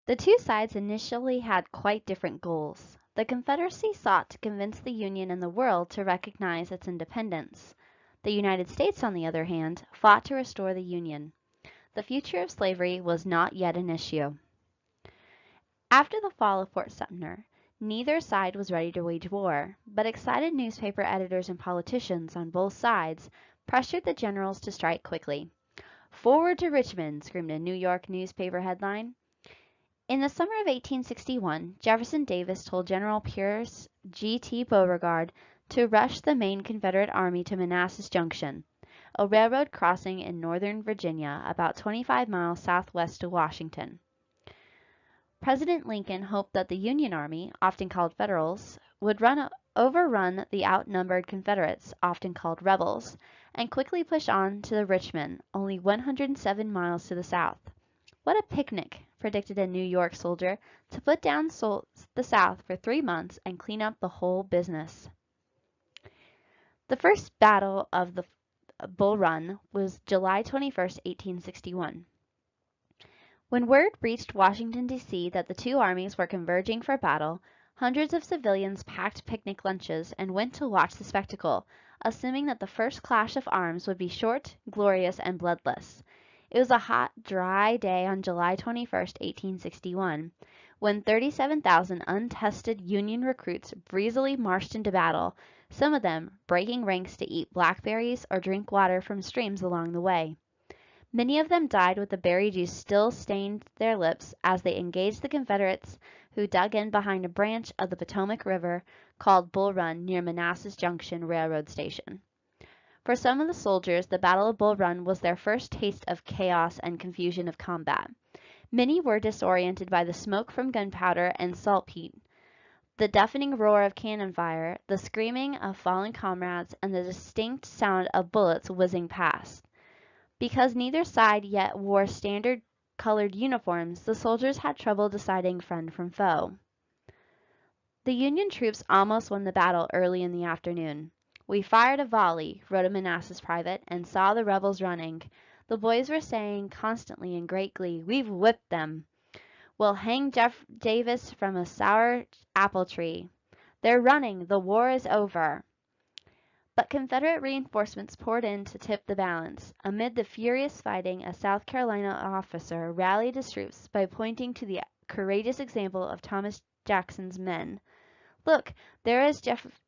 The two sides initially had quite different goals. The Confederacy sought to convince the Union and the world to recognize its independence. The United States, on the other hand, fought to restore the Union. The future of slavery was not yet an issue. After the fall of Fort Sumter, neither side was ready to wage war, but excited newspaper editors and politicians on both sides pressured the generals to strike quickly. "Forward to Richmond!" screamed a New York newspaper headline. In the summer of 1861, Jefferson Davis told General Pierce G.T. Beauregard to rush the main Confederate army to Manassas Junction, a railroad crossing in northern Virginia about 25 miles southwest of Washington. President Lincoln hoped that the Union Army, often called Federals, would overrun the outnumbered Confederates, often called rebels, and quickly push on to Richmond, only 107 miles to the south. "What a picnic," predicted a New York soldier, "to put down the South for 3 months and clean up the whole business." The first battle of the Bull Run was July 21, 1861. When word reached Washington, D.C. that the two armies were converging for battle, hundreds of civilians packed picnic lunches and went to watch the spectacle, assuming that the first clash of arms would be short, glorious, and bloodless. It was a hot, dry day on July 21, 1861, when 37,000 untested Union recruits breezily marched into battle, some of them breaking ranks to eat blackberries or drink water from streams along the way. Many of them died with the berry juice still stained their lips as they engaged the Confederates, who dug in behind a branch of the Potomac River called Bull Run near Manassas Junction Railroad Station. For some of the soldiers, the Battle of Bull Run was their first taste of chaos and confusion of combat. Many were disoriented by the smoke from gunpowder and saltpeat, the deafening roar of cannon fire, the screaming of fallen comrades, and the distinct sound of bullets whizzing past. Because neither side yet wore standard colored uniforms, the soldiers had trouble deciding friend from foe. The Union troops almost won the battle early in the afternoon. "We fired a volley," wrote a Manassas private, "and saw the rebels running. The boys were saying constantly in great glee, 'We've whipped them.' 'We'll hang Jeff Davis from a sour apple tree.' 'They're running. The war is over.'" But Confederate reinforcements poured in to tip the balance. Amid the furious fighting, a South Carolina officer rallied his troops by pointing to the courageous example of Thomas Jackson's men. "Look, there is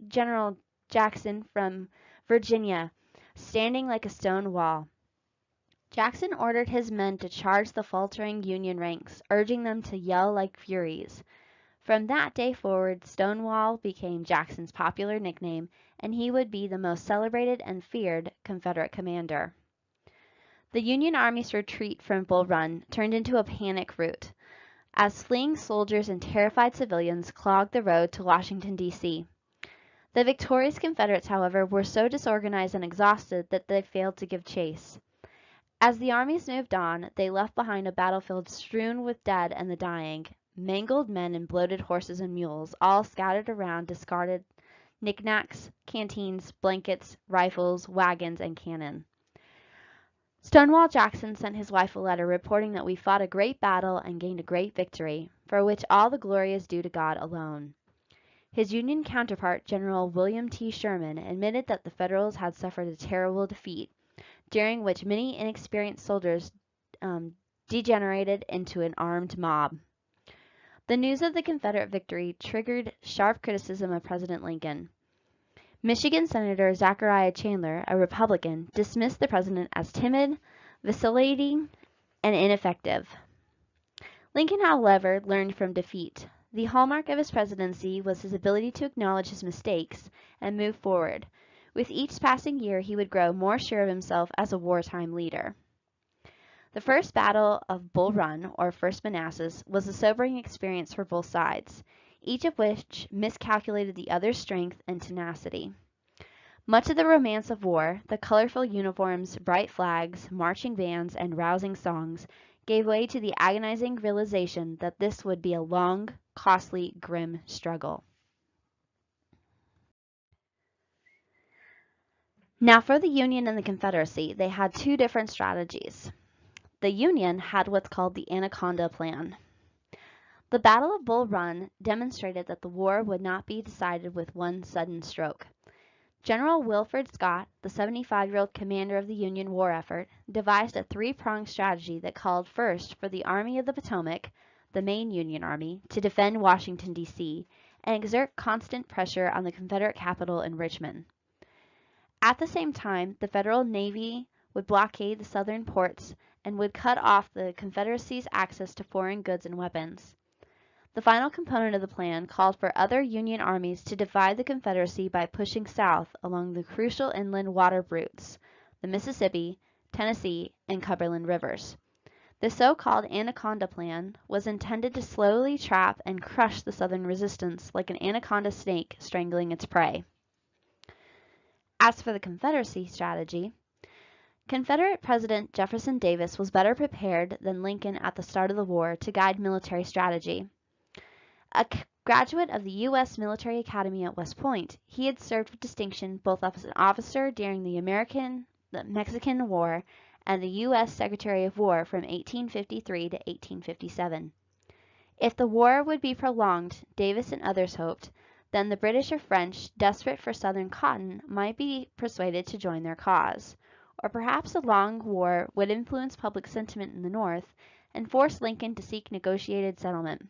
General Jackson from Virginia, standing like a stone wall." Jackson ordered his men to charge the faltering Union ranks, urging them to yell like furies. From that day forward, Stonewall became Jackson's popular nickname, and he would be the most celebrated and feared Confederate commander. The Union Army's retreat from Bull Run turned into a panic rout, as fleeing soldiers and terrified civilians clogged the road to Washington, D.C. The victorious Confederates, however, were so disorganized and exhausted that they failed to give chase. As the armies moved on, they left behind a battlefield strewn with dead and the dying, mangled men and bloated horses and mules, all scattered around discarded knickknacks, canteens, blankets, rifles, wagons, and cannon. Stonewall Jackson sent his wife a letter reporting that "we fought a great battle and gained a great victory, for which all the glory is due to God alone." His Union counterpart, General William T. Sherman, admitted that the Federals had suffered a terrible defeat, during which many inexperienced soldiers degenerated into an armed mob. The news of the Confederate victory triggered sharp criticism of President Lincoln. Michigan Senator Zachariah Chandler, a Republican, dismissed the president as timid, vacillating, and ineffective. Lincoln, however, learned from defeat. The hallmark of his presidency was his ability to acknowledge his mistakes and move forward. With each passing year, he would grow more sure of himself as a wartime leader. The first battle of Bull Run, or First Manassas, was a sobering experience for both sides, each of which miscalculated the other's strength and tenacity. Much of the romance of war, the colorful uniforms, bright flags, marching bands, and rousing songs, gave way to the agonizing realization that this would be a long, costly, grim struggle. Now for the Union and the Confederacy, they had two different strategies. The Union had what's called the Anaconda Plan. The Battle of Bull Run demonstrated that the war would not be decided with one sudden stroke. General Wilfred Scott, the 75-year-old commander of the Union war effort, devised a three-pronged strategy that called first for the Army of the Potomac, the main Union Army, to defend Washington, D.C., and exert constant pressure on the Confederate capital in Richmond. At the same time, the Federal Navy would blockade the southern ports and would cut off the Confederacy's access to foreign goods and weapons. The final component of the plan called for other Union armies to divide the Confederacy by pushing south along the crucial inland water routes, the Mississippi, Tennessee, and Cumberland rivers. The so-called Anaconda Plan was intended to slowly trap and crush the Southern resistance like an anaconda snake strangling its prey. As for the Confederacy strategy, Confederate President Jefferson Davis was better prepared than Lincoln at the start of the war to guide military strategy. A graduate of the U.S. Military Academy at West Point, he had served with distinction both as an officer during the Mexican War and the U.S. Secretary of War from 1853 to 1857. If the war would be prolonged, Davis and others hoped, then the British or French, desperate for Southern cotton, might be persuaded to join their cause. Or perhaps a long war would influence public sentiment in the North and force Lincoln to seek negotiated settlement.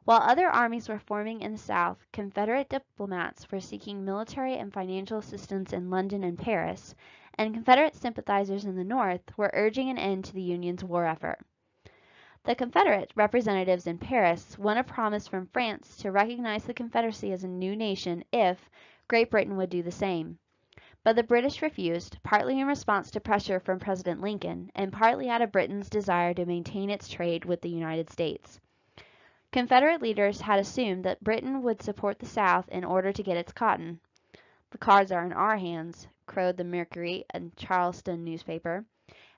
While other armies were forming in the South, Confederate diplomats were seeking military and financial assistance in London and Paris, and Confederate sympathizers in the North were urging an end to the Union's war effort. The Confederate representatives in Paris won a promise from France to recognize the Confederacy as a new nation if Great Britain would do the same. But the British refused, partly in response to pressure from President Lincoln, and partly out of Britain's desire to maintain its trade with the United States. Confederate leaders had assumed that Britain would support the South in order to get its cotton. "The cards are in our hands," crowed the Mercury, a Charleston newspaper,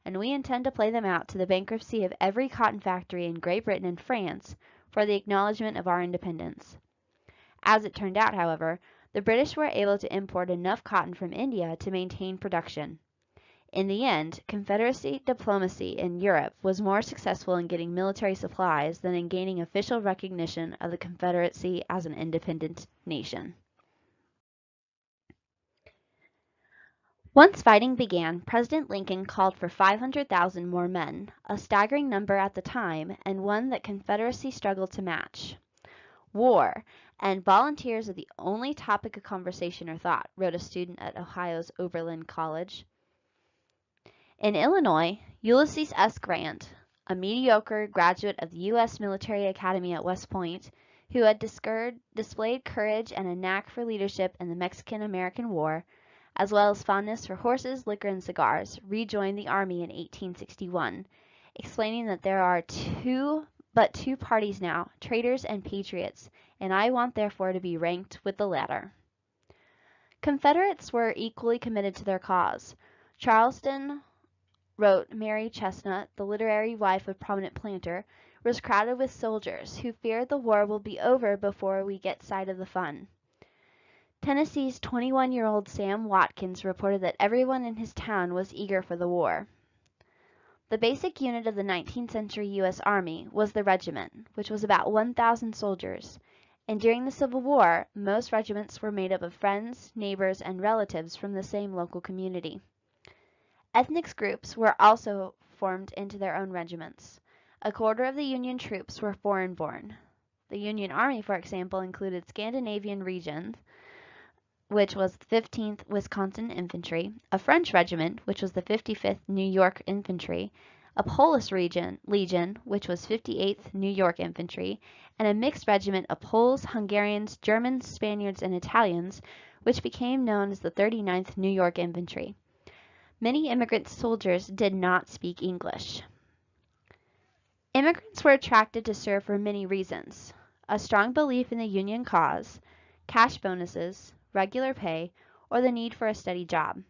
"and we intend to play them out to the bankruptcy of every cotton factory in Great Britain and France for the acknowledgment of our independence." As it turned out, however, the British were able to import enough cotton from India to maintain production. In the end, Confederacy diplomacy in Europe was more successful in getting military supplies than in gaining official recognition of the Confederacy as an independent nation. Once fighting began, President Lincoln called for 500,000 more men, a staggering number at the time and one that Confederacy struggled to match. "War and volunteers are the only topic of conversation or thought," wrote a student at Ohio's Oberlin College. In Illinois, Ulysses S. Grant, a mediocre graduate of the U.S. Military Academy at West Point, who had displayed courage and a knack for leadership in the Mexican-American War, as well as fondness for horses, liquor, and cigars, rejoined the Army in 1861, explaining that there are but two parties now, traitors and patriots, and I want therefore to be ranked with the latter. Confederates were equally committed to their cause. Charleston, wrote Mary Chestnut, the literary wife of prominent planter, was crowded with soldiers who feared the war will be over before we get sight of the fun. Tennessee's 21-year-old Sam Watkins reported that everyone in his town was eager for the war. The basic unit of the 19th century U.S. Army was the regiment, which was about 1,000 soldiers, and during the Civil War, most regiments were made up of friends, neighbors, and relatives from the same local community. Ethnic groups were also formed into their own regiments. A quarter of the Union troops were foreign-born. The Union Army, for example, included Scandinavian regions, which was the 15th Wisconsin Infantry, a French regiment, which was the 55th New York Infantry, a Polish legion, which was 58th New York Infantry, and a mixed regiment of Poles, Hungarians, Germans, Spaniards, and Italians, which became known as the 39th New York Infantry. Many immigrant soldiers did not speak English. Immigrants were attracted to serve for many reasons: a strong belief in the Union cause, cash bonuses, regular pay, or the need for a steady job.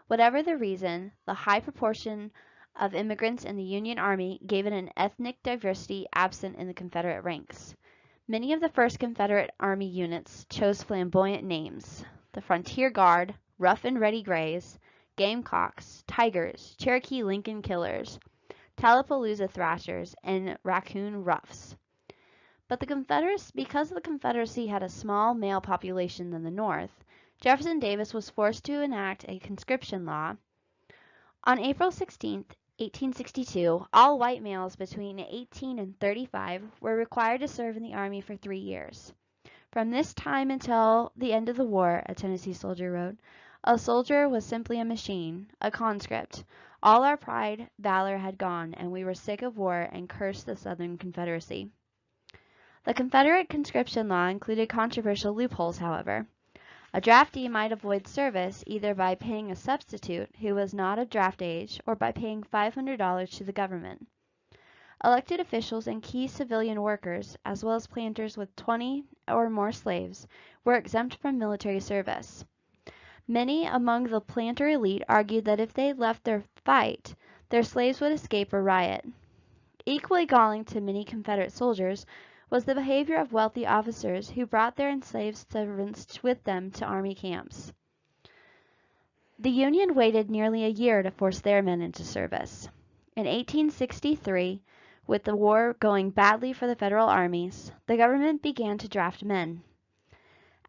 Whatever the reason, the high proportion of immigrants in the Union Army gave it an ethnic diversity absent in the Confederate ranks. Many of the first Confederate Army units chose flamboyant names: the Frontier Guard, Rough and Ready Grays, Gamecocks, Tigers, Cherokee Lincoln Killers, Tallapooza Thrashers, and Raccoon Roughs. But because the Confederacy had a small male population than the North, Jefferson Davis was forced to enact a conscription law. On April 16, 1862, all white males between 18 and 35 were required to serve in the Army for 3 years. From this time until the end of the war, a Tennessee soldier wrote, a soldier was simply a machine, a conscript. All our pride, valor had gone, and we were sick of war and cursed the Southern Confederacy. The Confederate conscription law included controversial loopholes, however. A draftee might avoid service either by paying a substitute who was not of draft age or by paying $500 to the government. Elected officials and key civilian workers, as well as planters with 20 or more slaves, were exempt from military service. Many among the planter elite argued that if they left their fight, their slaves would escape or riot. Equally galling to many Confederate soldiers was the behavior of wealthy officers who brought their enslaved servants with them to army camps. The Union waited nearly a year to force their men into service. In 1863, with the war going badly for the Federal armies, the government began to draft men.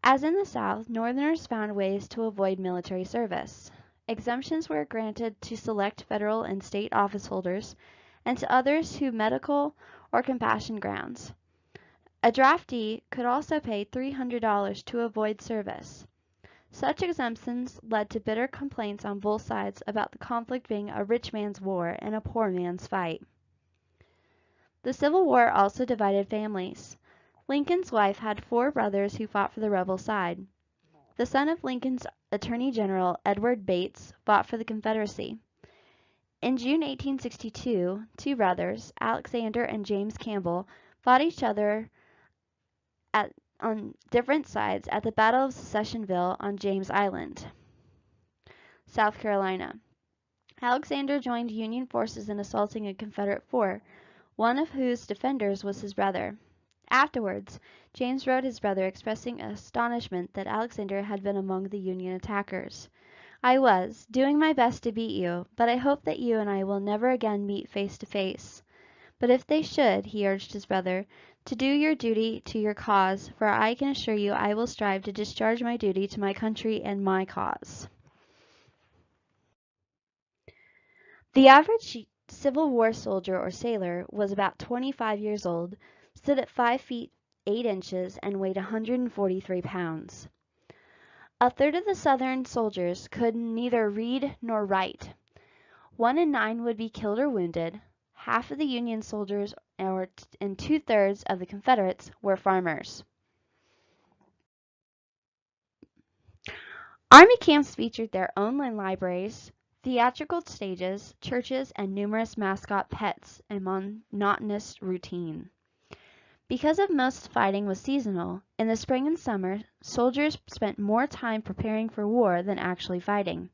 As in the South, Northerners found ways to avoid military service. Exemptions were granted to select federal and state office holders and to others who medical or compassion grounds. A draftee could also pay $300 to avoid service. Such exemptions led to bitter complaints on both sides about the conflict being a rich man's war and a poor man's fight. The Civil War also divided families. Lincoln's wife had 4 brothers who fought for the rebel side. The son of Lincoln's Attorney General, Edward Bates, fought for the Confederacy. In June 1862, 2 brothers, Alexander and James Campbell, fought each other on different sides at the Battle of Secessionville on James Island, South Carolina. Alexander joined Union forces in assaulting a Confederate fort, one of whose defenders was his brother. Afterwards, James wrote his brother expressing astonishment that Alexander had been among the Union attackers. I was doing my best to beat you, but I hope that you and I will never again meet face to face. But if they should, he urged his brother, to do your duty to your cause, for I can assure you I will strive to discharge my duty to my country and my cause. The average Civil War soldier or sailor was about 25 years old, stood at 5 feet 8 inches, and weighed 143 pounds. A third of the Southern soldiers could neither read nor write. 1 in 9 would be killed or wounded. Half of the Union soldiers and 2/3 of the Confederates were farmers. Army camps featured their own libraries, theatrical stages, churches, and numerous mascot pets, a monotonous routine. Because of most fighting was seasonal, in the spring and summer, soldiers spent more time preparing for war than actually fighting.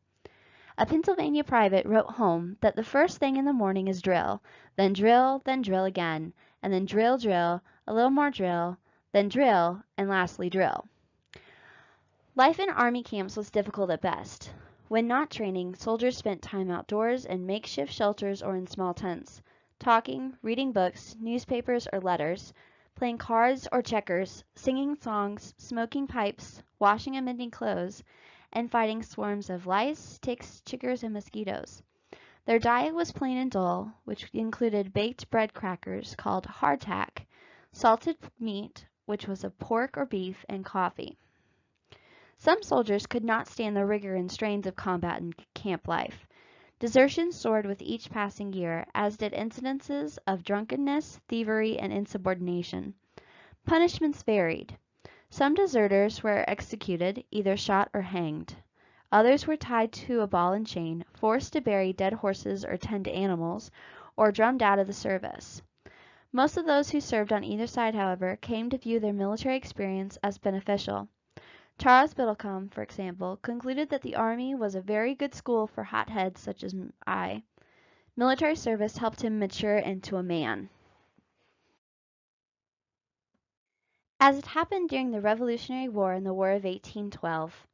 A Pennsylvania private wrote home that the first thing in the morning is drill, then drill again, and then drill, a little more drill, then drill, and lastly drill. Life in army camps was difficult at best. When not training, soldiers spent time outdoors in makeshift shelters or in small tents, talking, reading books, newspapers, or letters, playing cards or checkers, singing songs, smoking pipes, washing and mending clothes, and fighting swarms of lice, ticks, chiggers, and mosquitoes. Their diet was plain and dull, which included baked bread crackers called hardtack, salted meat, which was of pork or beef, and coffee. Some soldiers could not stand the rigor and strains of combat and camp life. Desertion soared with each passing year, as did incidences of drunkenness, thievery, and insubordination. Punishments varied. Some deserters were executed, either shot or hanged. Others were tied to a ball and chain, forced to bury dead horses or tend to animals, or drummed out of the service. Most of those who served on either side, however, came to view their military experience as beneficial. Charles Biddlecombe, for example, concluded that the Army was a very good school for hotheads such as I. Military service helped him mature into a man. As it happened during the Revolutionary War and the War of 1812,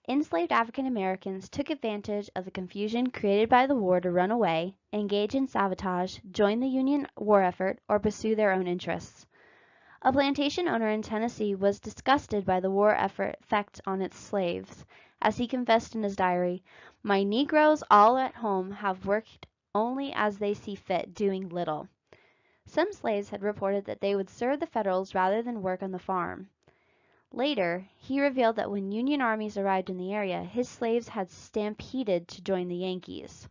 enslaved African Americans took advantage of the confusion created by the war to run away, engage in sabotage, join the Union war effort, or pursue their own interests. A plantation owner in Tennessee was disgusted by the war effect on its slaves, as he confessed in his diary, "My Negroes all at home have worked only as they see fit, doing little." Some slaves had reported that they would serve the Federals rather than work on the farm. Later, he revealed that when Union armies arrived in the area, his slaves had stampeded to join the Yankees.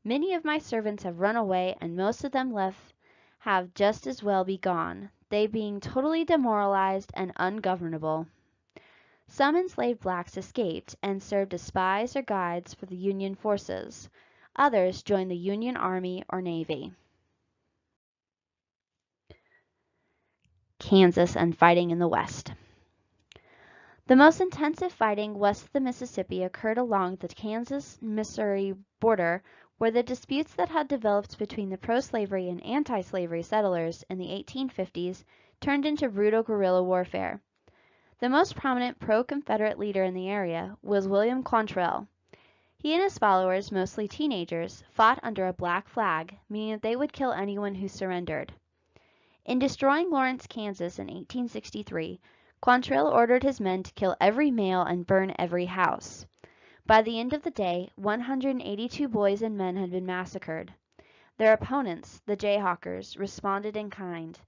"Many of my servants have run away, and most of them left have just as well be gone, they being totally demoralized and ungovernable." Some enslaved blacks escaped and served as spies or guides for the Union forces. Others joined the Union Army or Navy. Kansas and fighting in the West. The most intensive fighting west of the Mississippi occurred along the Kansas-Missouri border, where the disputes that had developed between the pro-slavery and anti-slavery settlers in the 1850s turned into brutal guerrilla warfare. The most prominent pro-Confederate leader in the area was William Quantrell. He and his followers, mostly teenagers, fought under a black flag, meaning that they would kill anyone who surrendered. In destroying Lawrence, Kansas in 1863, Quantrell ordered his men to kill every male and burn every house. By the end of the day, 182 boys and men had been massacred. Their opponents, the Jayhawkers, responded in kind.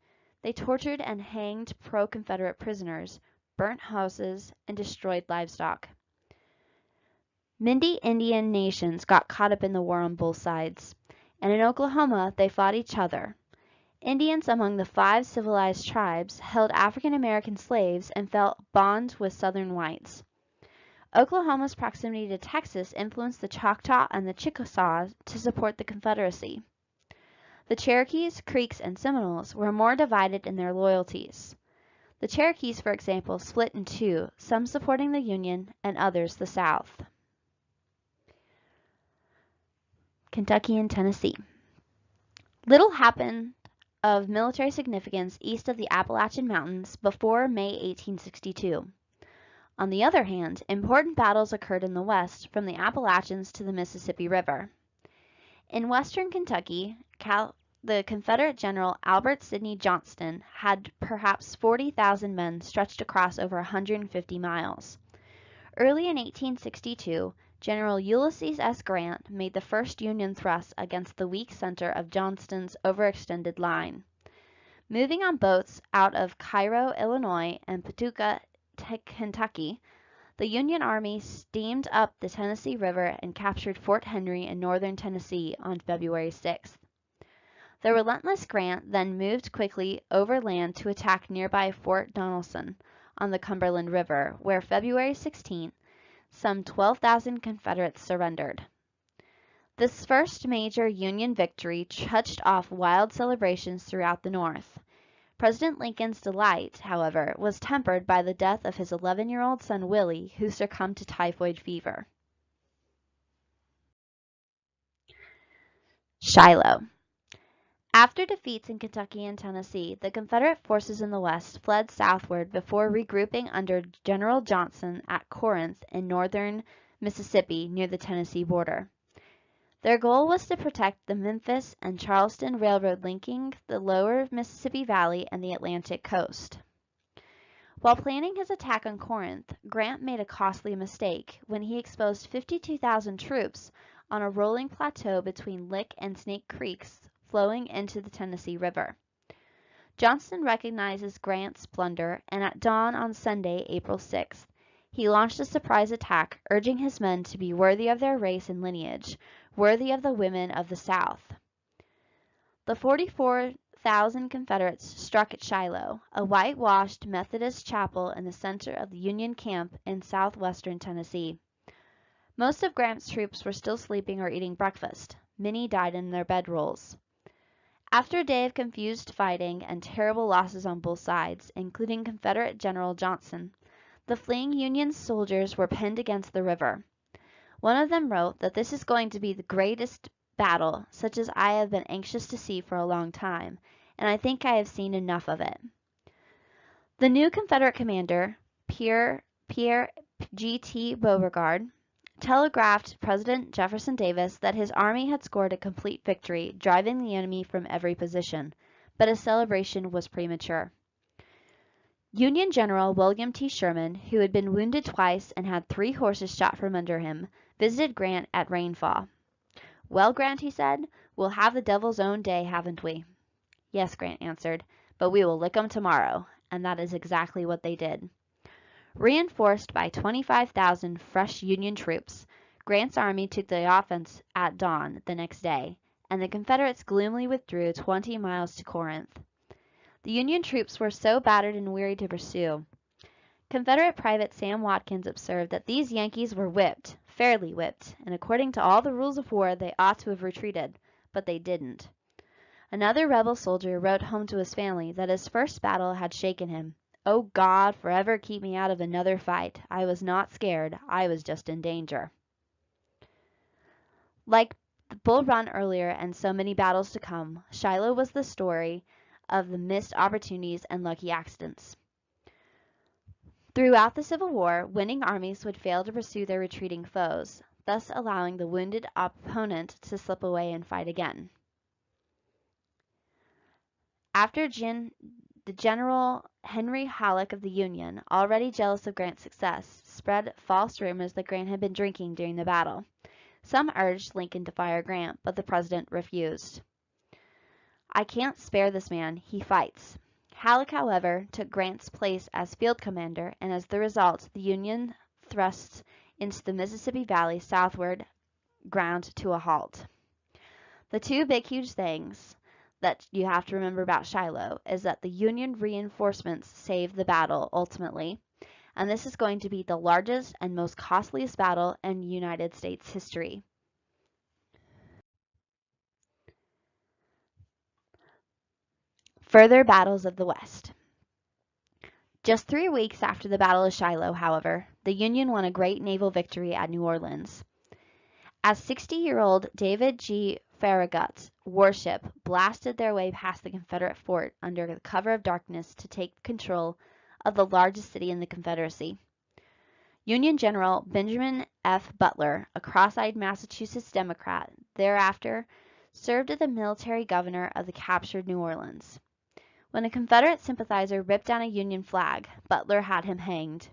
They tortured and hanged pro-Confederate prisoners, burnt houses, and destroyed livestock. Many Indian nations got caught up in the war on both sides, and in Oklahoma they fought each other. Indians among the 5 civilized tribes held African American slaves and felt bond with Southern whites. Oklahoma's proximity to Texas influenced the Choctaw and the Chickasaws to support the Confederacy. The Cherokees, Creeks, and Seminoles were more divided in their loyalties. The Cherokees, for example, split in two, some supporting the Union and others the South. Kentucky and Tennessee. Little happened of military significance east of the Appalachian Mountains before May 1862. On the other hand, important battles occurred in the west from the Appalachians to the Mississippi River. In western Kentucky, the Confederate General Albert Sidney Johnston had perhaps 40,000 men stretched across over 150 miles. Early in 1862, General Ulysses S. Grant made the first Union thrust against the weak center of Johnston's overextended line. Moving on boats out of Cairo, Illinois, and Paducah, Kentucky, the Union Army steamed up the Tennessee River and captured Fort Henry in northern Tennessee on February 6th. The relentless Grant then moved quickly overland to attack nearby Fort Donelson on the Cumberland River, where February 16th, some 12,000 Confederates surrendered. This first major Union victory touched off wild celebrations throughout the North. President Lincoln's delight, however, was tempered by the death of his 11-year-old son Willie, who succumbed to typhoid fever. Shiloh. After defeats in Kentucky and Tennessee, the Confederate forces in the West fled southward before regrouping under General Johnson at Corinth in northern Mississippi near the Tennessee border. Their goal was to protect the Memphis and Charleston Railroad linking the lower Mississippi Valley and the Atlantic coast. While planning his attack on Corinth, Grant made a costly mistake when he exposed 52,000 troops on a rolling plateau between Lick and Snake Creeks flowing into the Tennessee River. Johnston recognizes Grant's blunder, and at dawn on Sunday, April 6th, he launched a surprise attack, urging his men to be worthy of their race and lineage, worthy of the women of the South. The 44,000 Confederates struck at Shiloh, a whitewashed Methodist chapel in the center of the Union camp in southwestern Tennessee. Most of Grant's troops were still sleeping or eating breakfast. Many died in their bedrolls. After a day of confused fighting and terrible losses on both sides, including Confederate General Johnson, the fleeing Union soldiers were pinned against the river. One of them wrote that this is going to be the greatest battle, such as I have been anxious to see for a long time, and I think I have seen enough of it. The new Confederate commander, Pierre G.T. Beauregard, telegraphed President Jefferson Davis that his army had scored a complete victory, driving the enemy from every position, but his celebration was premature. Union General William T. Sherman, who had been wounded twice and had 3 horses shot from under him, visited Grant at rainfall. "Well, Grant," he said, "we'll have the devil's own day, haven't we?" "Yes," Grant answered, "but we will lick 'em tomorrow," and that is exactly what they did. Reinforced by 25,000 fresh Union troops, Grant's army took the offense at dawn the next day, and the Confederates gloomily withdrew 20 miles to Corinth. The Union troops were so battered and weary to pursue. Confederate Private Sam Watkins observed that these Yankees were whipped, fairly whipped, and according to all the rules of war they ought to have retreated, but they didn't. Another rebel soldier wrote home to his family that his first battle had shaken him. "Oh God, forever keep me out of another fight. I was not scared, I was just in danger." Like the Bull Run earlier and so many battles to come, Shiloh was the story of the missed opportunities and lucky accidents. Throughout the Civil War, winning armies would fail to pursue their retreating foes, thus allowing the wounded opponent to slip away and fight again. After the General Henry Halleck of the Union, already jealous of Grant's success, spread false rumors that Grant had been drinking during the battle. Some urged Lincoln to fire Grant, but the president refused. "I can't spare this man. He fights." Halleck, however, took Grant's place as field commander, and as the result, the Union thrust into the Mississippi Valley southward ground to a halt. The two big huge things that you have to remember about Shiloh is that the Union reinforcements saved the battle ultimately, and this is going to be the largest and most costliest battle in United States history. Further battles of the West. Just 3 weeks after the Battle of Shiloh, however, the Union won a great naval victory at New Orleans. As 60-year-old David G. Farragut's warship blasted their way past the Confederate fort under the cover of darkness to take control of the largest city in the Confederacy. Union General Benjamin F. Butler, a cross-eyed Massachusetts Democrat, thereafter served as the military governor of the captured New Orleans. When a Confederate sympathizer ripped down a Union flag, Butler had him hanged.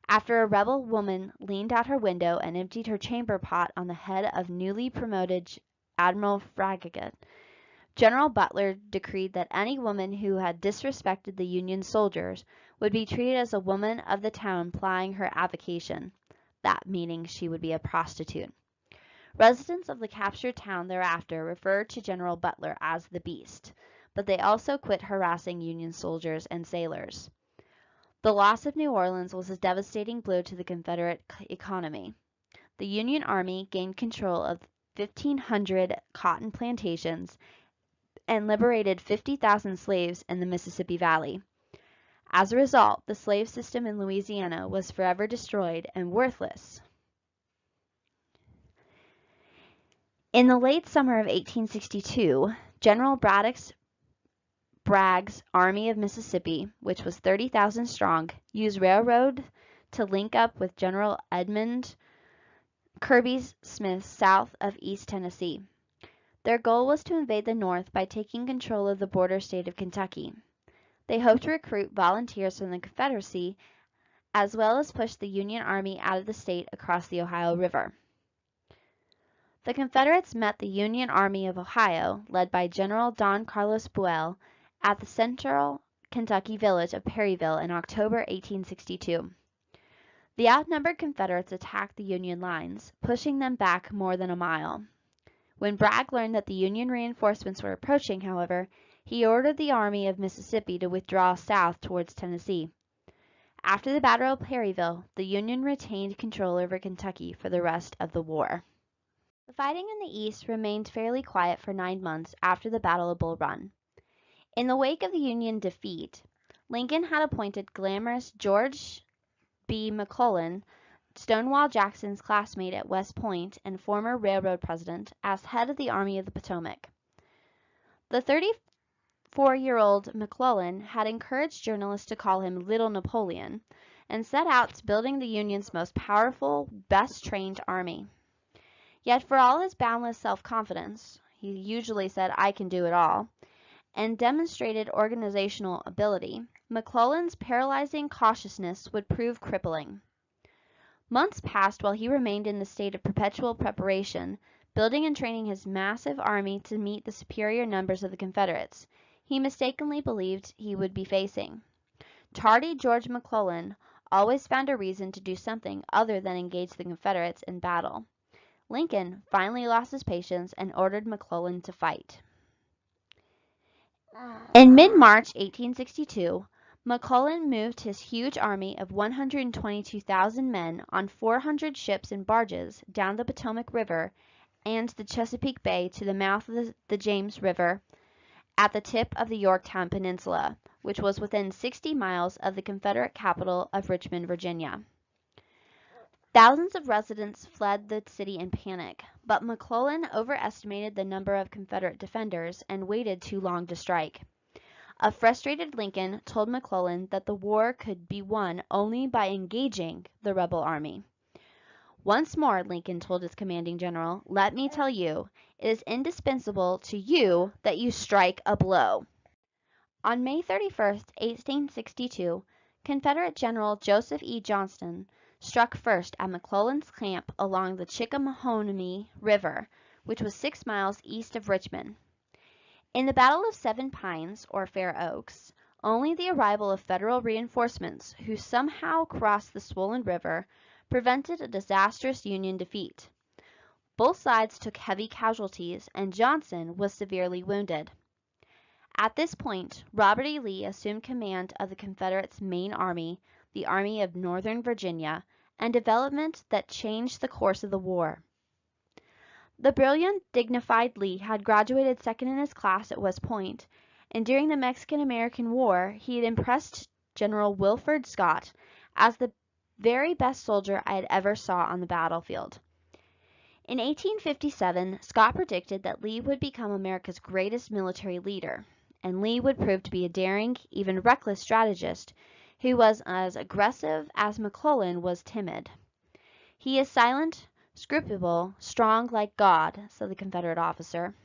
After a rebel woman leaned out her window and emptied her chamber pot on the head of newly promoted Admiral Farragut, General Butler decreed that any woman who had disrespected the Union soldiers would be treated as a woman of the town plying her avocation, that meaning she would be a prostitute. Residents of the captured town thereafter referred to General Butler as the Beast, but they also quit harassing Union soldiers and sailors. The loss of New Orleans was a devastating blow to the Confederate economy. The Union Army gained control of 1,500 cotton plantations and liberated 50,000 slaves in the Mississippi Valley. As a result, the slave system in Louisiana was forever destroyed and worthless. In the late summer of 1862, General Bragg's Army of Mississippi, which was 30,000 strong, used railroad to link up with General Edmund Kirby Smith south of East Tennessee. Their goal was to invade the North by taking control of the border state of Kentucky. They hoped to recruit volunteers from the Confederacy as well as push the Union Army out of the state across the Ohio River. The Confederates met the Union Army of Ohio, led by General Don Carlos Buell, at the central Kentucky village of Perryville in October 1862. The outnumbered Confederates attacked the Union lines, pushing them back more than a mile. When Bragg learned that the Union reinforcements were approaching, however, he ordered the Army of Mississippi to withdraw south towards Tennessee. After the Battle of Perryville, the Union retained control over Kentucky for the rest of the war. The fighting in the East remained fairly quiet for 9 months after the Battle of Bull Run. In the wake of the Union defeat, Lincoln had appointed glamorous George B. McClellan, Stonewall Jackson's classmate at West Point and former railroad president, as head of the Army of the Potomac. The 34-year-old McClellan had encouraged journalists to call him Little Napoleon and set out building the Union's most powerful, best-trained army. Yet for all his boundless self-confidence, he usually said, "I can do it all," and demonstrated organizational ability, McClellan's paralyzing cautiousness would prove crippling. Months passed while he remained in the state of perpetual preparation, building and training his massive army to meet the superior numbers of the Confederates he mistakenly believed he would be facing. Tardy George McClellan always found a reason to do something other than engage the Confederates in battle. Lincoln finally lost his patience and ordered McClellan to fight. In mid-March 1862, McClellan moved his huge army of 122,000 men on 400 ships and barges down the Potomac River and the Chesapeake Bay to the mouth of the James River at the tip of the Yorktown Peninsula, which was within 60 miles of the Confederate capital of Richmond, Virginia. Thousands of residents fled the city in panic, but McClellan overestimated the number of Confederate defenders and waited too long to strike. A frustrated Lincoln told McClellan that the war could be won only by engaging the rebel army. Once more, Lincoln told his commanding general, "Let me tell you, it is indispensable to you that you strike a blow." On May 31, 1862, Confederate General Joseph E. Johnston struck first at McClellan's camp along the Chickahominy River, which was 6 miles east of Richmond. In the Battle of Seven Pines, or Fair Oaks, only the arrival of Federal reinforcements, who somehow crossed the swollen river, prevented a disastrous Union defeat. Both sides took heavy casualties, and Johnson was severely wounded. At this point, Robert E. Lee assumed command of the Confederates' main army, the Army of Northern Virginia, a development that changed the course of the war. The brilliant, dignified Lee had graduated second in his class at West Point, and during the Mexican-American War he had impressed General Wilfred Scott as the very best soldier I had ever saw on the battlefield. In 1857, Scott predicted that Lee would become America's greatest military leader, and Lee would prove to be a daring, even reckless strategist who was as aggressive as McClellan was timid. "He is silent, scrupulous, strong like God," said the Confederate officer.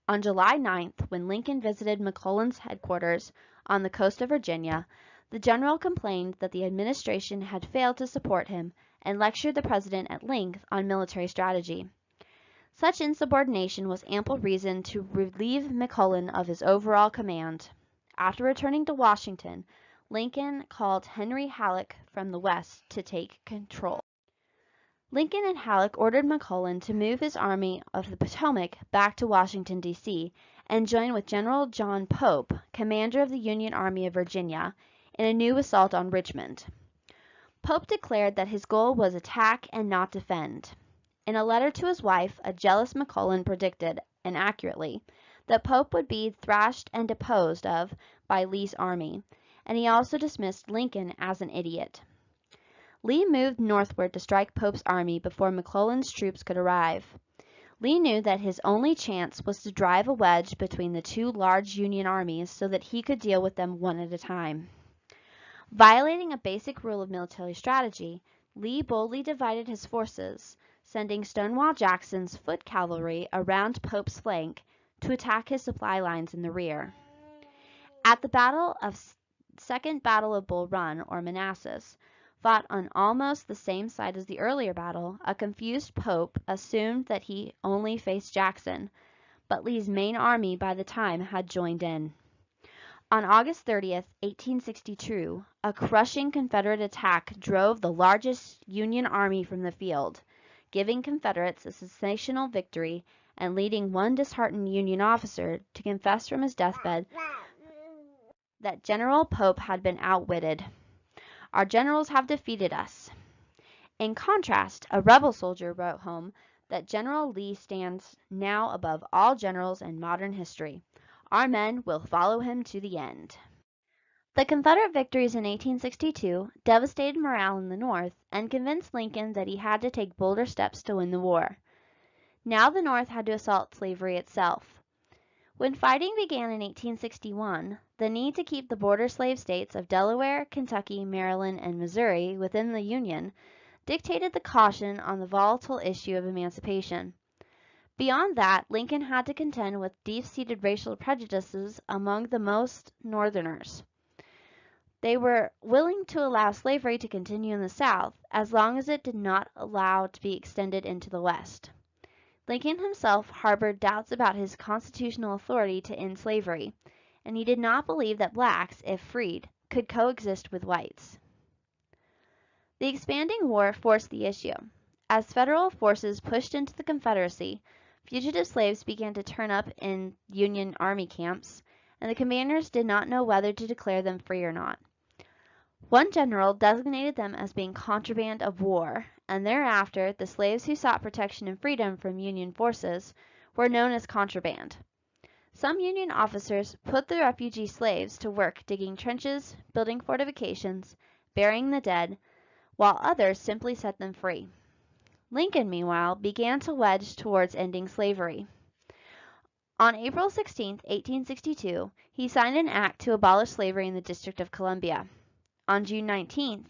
On July 9th, when Lincoln visited McClellan's headquarters on the coast of Virginia, the general complained that the administration had failed to support him and lectured the president at length on military strategy. Such insubordination was ample reason to relieve McClellan of his overall command. After returning to Washington, Lincoln called Henry Halleck from the West to take control. Lincoln and Halleck ordered McClellan to move his Army of the Potomac back to Washington, D.C., and join with General John Pope, commander of the Union Army of Virginia, in a new assault on Richmond. Pope declared that his goal was attack and not defend. In a letter to his wife, a jealous McClellan predicted, and accurately, that Pope would be thrashed and disposed of by Lee's army, and he also dismissed Lincoln as an idiot. Lee moved northward to strike Pope's army before McClellan's troops could arrive. Lee knew that his only chance was to drive a wedge between the two large Union armies so that he could deal with them one at a time. Violating a basic rule of military strategy, Lee boldly divided his forces, sending Stonewall Jackson's foot cavalry around Pope's flank to attack his supply lines in the rear. At the Second Battle of Bull Run, or Manassas, fought on almost the same side as the earlier battle, a confused Pope assumed that he only faced Jackson, but Lee's main army by the time had joined in. On August 30th, 1862, a crushing Confederate attack drove the largest Union army from the field, giving Confederates a sensational victory and leading one disheartened Union officer to confess from his deathbed that General Pope had been outwitted. "Our generals have defeated us." In contrast, a rebel soldier wrote home that General Lee stands now above all generals in modern history. "Our men will follow him to the end." The Confederate victories in 1862 devastated morale in the North and convinced Lincoln that he had to take bolder steps to win the war. Now the North had to assault slavery itself. When fighting began in 1861, the need to keep the border slave states of Delaware, Kentucky, Maryland, and Missouri within the Union dictated the caution on the volatile issue of emancipation. Beyond that, Lincoln had to contend with deep-seated racial prejudices among the most Northerners. They were willing to allow slavery to continue in the South as long as it did not allow to be extended into the West. Lincoln himself harbored doubts about his constitutional authority to end slavery, and he did not believe that blacks, if freed, could coexist with whites. The expanding war forced the issue. As Federal forces pushed into the Confederacy, fugitive slaves began to turn up in Union Army camps, and the commanders did not know whether to declare them free or not. One general designated them as being contraband of war, and thereafter the slaves who sought protection and freedom from Union forces were known as contraband. Some Union officers put the refugee slaves to work digging trenches, building fortifications, burying the dead, while others simply set them free. Lincoln, meanwhile, began to wedge towards ending slavery. On April 16, 1862, he signed an act to abolish slavery in the District of Columbia. On June 19th,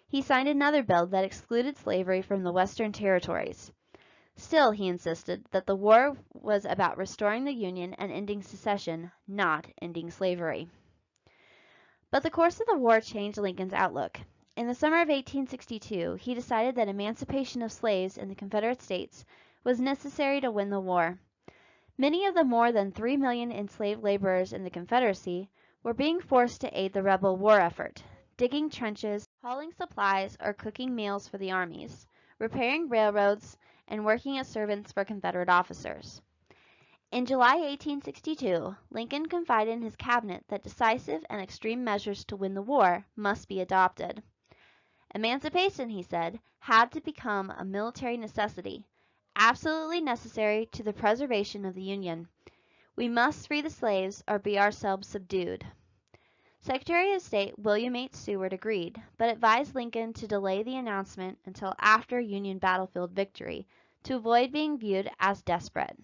he signed another bill that excluded slavery from the Western territories. Still, he insisted that the war was about restoring the Union and ending secession, not ending slavery. But the course of the war changed Lincoln's outlook. In the summer of 1862, he decided that emancipation of slaves in the Confederate States was necessary to win the war. Many of the more than 3 million enslaved laborers in the Confederacy were being forced to aid the rebel war effort, digging trenches, hauling supplies, or cooking meals for the armies, repairing railroads, and working as servants for Confederate officers. In July 1862, Lincoln confided in his cabinet that decisive and extreme measures to win the war must be adopted. Emancipation, he said, had to become a military necessity, absolutely necessary to the preservation of the Union. We must free the slaves or be ourselves subdued. Secretary of State William H. Seward agreed, but advised Lincoln to delay the announcement until after Union battlefield victory to avoid being viewed as desperate.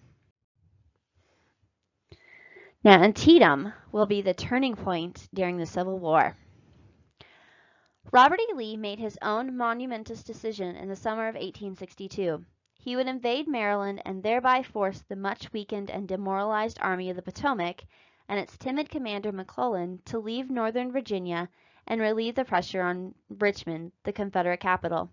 Now, Antietam will be the turning point during the Civil War. Robert E. Lee made his own monumentous decision in the summer of 1862. He would invade Maryland and thereby force the much weakened and demoralized Army of the Potomac and its timid commander McClellan to leave northern Virginia and relieve the pressure on Richmond, the Confederate capital.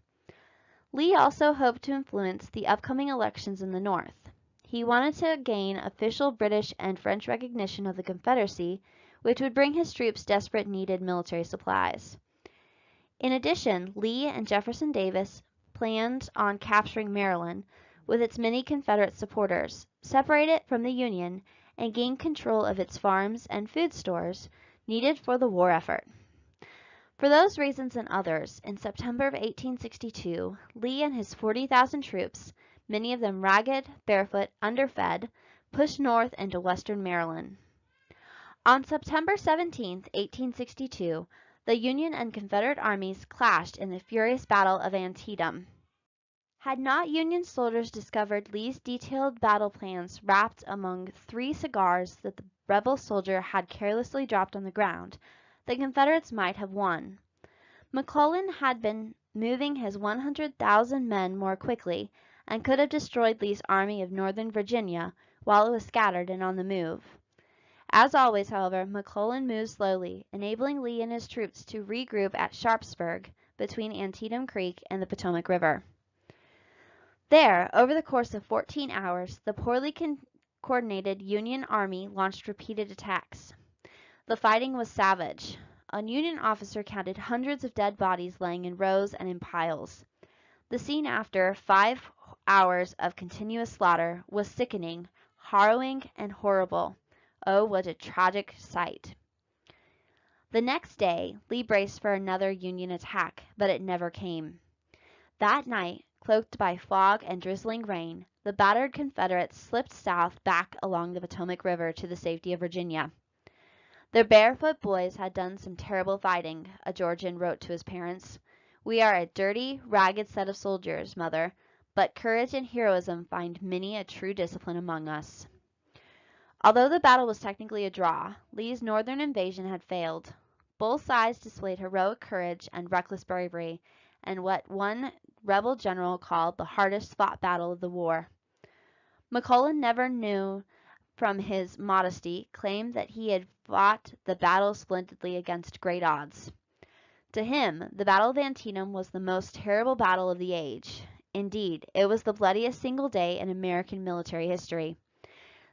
Lee also hoped to influence the upcoming elections in the North. He wanted to gain official British and French recognition of the Confederacy, which would bring his troops desperate needed military supplies. In addition, Lee and Jefferson Davis planned on capturing Maryland with its many Confederate supporters, separate it from the Union, and gain control of its farms and food stores needed for the war effort. For those reasons and others, in September of 1862, Lee and his 40,000 troops, many of them ragged, barefoot, underfed, pushed north into western Maryland. On September 17, 1862, the Union and Confederate armies clashed in the furious Battle of Antietam. Had not Union soldiers discovered Lee's detailed battle plans wrapped among 3 cigars that the rebel soldier had carelessly dropped on the ground, the Confederates might have won. McClellan had been moving his 100,000 men more quickly and could have destroyed Lee's army of northern Virginia while it was scattered and on the move. As always, however, McClellan moved slowly, enabling Lee and his troops to regroup at Sharpsburg between Antietam Creek and the Potomac River. There, over the course of 14 hours, the poorly coordinated Union army launched repeated attacks. The fighting was savage. A Union officer counted hundreds of dead bodies laying in rows and in piles. The scene after 5 hours of continuous slaughter was sickening, harrowing, and horrible. Oh, what a tragic sight. The next day, Lee braced for another Union attack, but it never came. That night, cloaked by fog and drizzling rain, the battered Confederates slipped south back along the Potomac River to the safety of Virginia. The barefoot boys had done some terrible fighting, a Georgian wrote to his parents. We are a dirty, ragged set of soldiers, mother, but courage and heroism find many a true discipline among us. Although the battle was technically a draw, Lee's northern invasion had failed. Both sides displayed heroic courage and reckless bravery, and what one rebel general called the hardest fought battle of the war. McClellan never knew from his modesty claimed that he had fought the battle splendidly against great odds. To him, the Battle of Antietam was the most terrible battle of the age. Indeed, it was the bloodiest single day in American military history.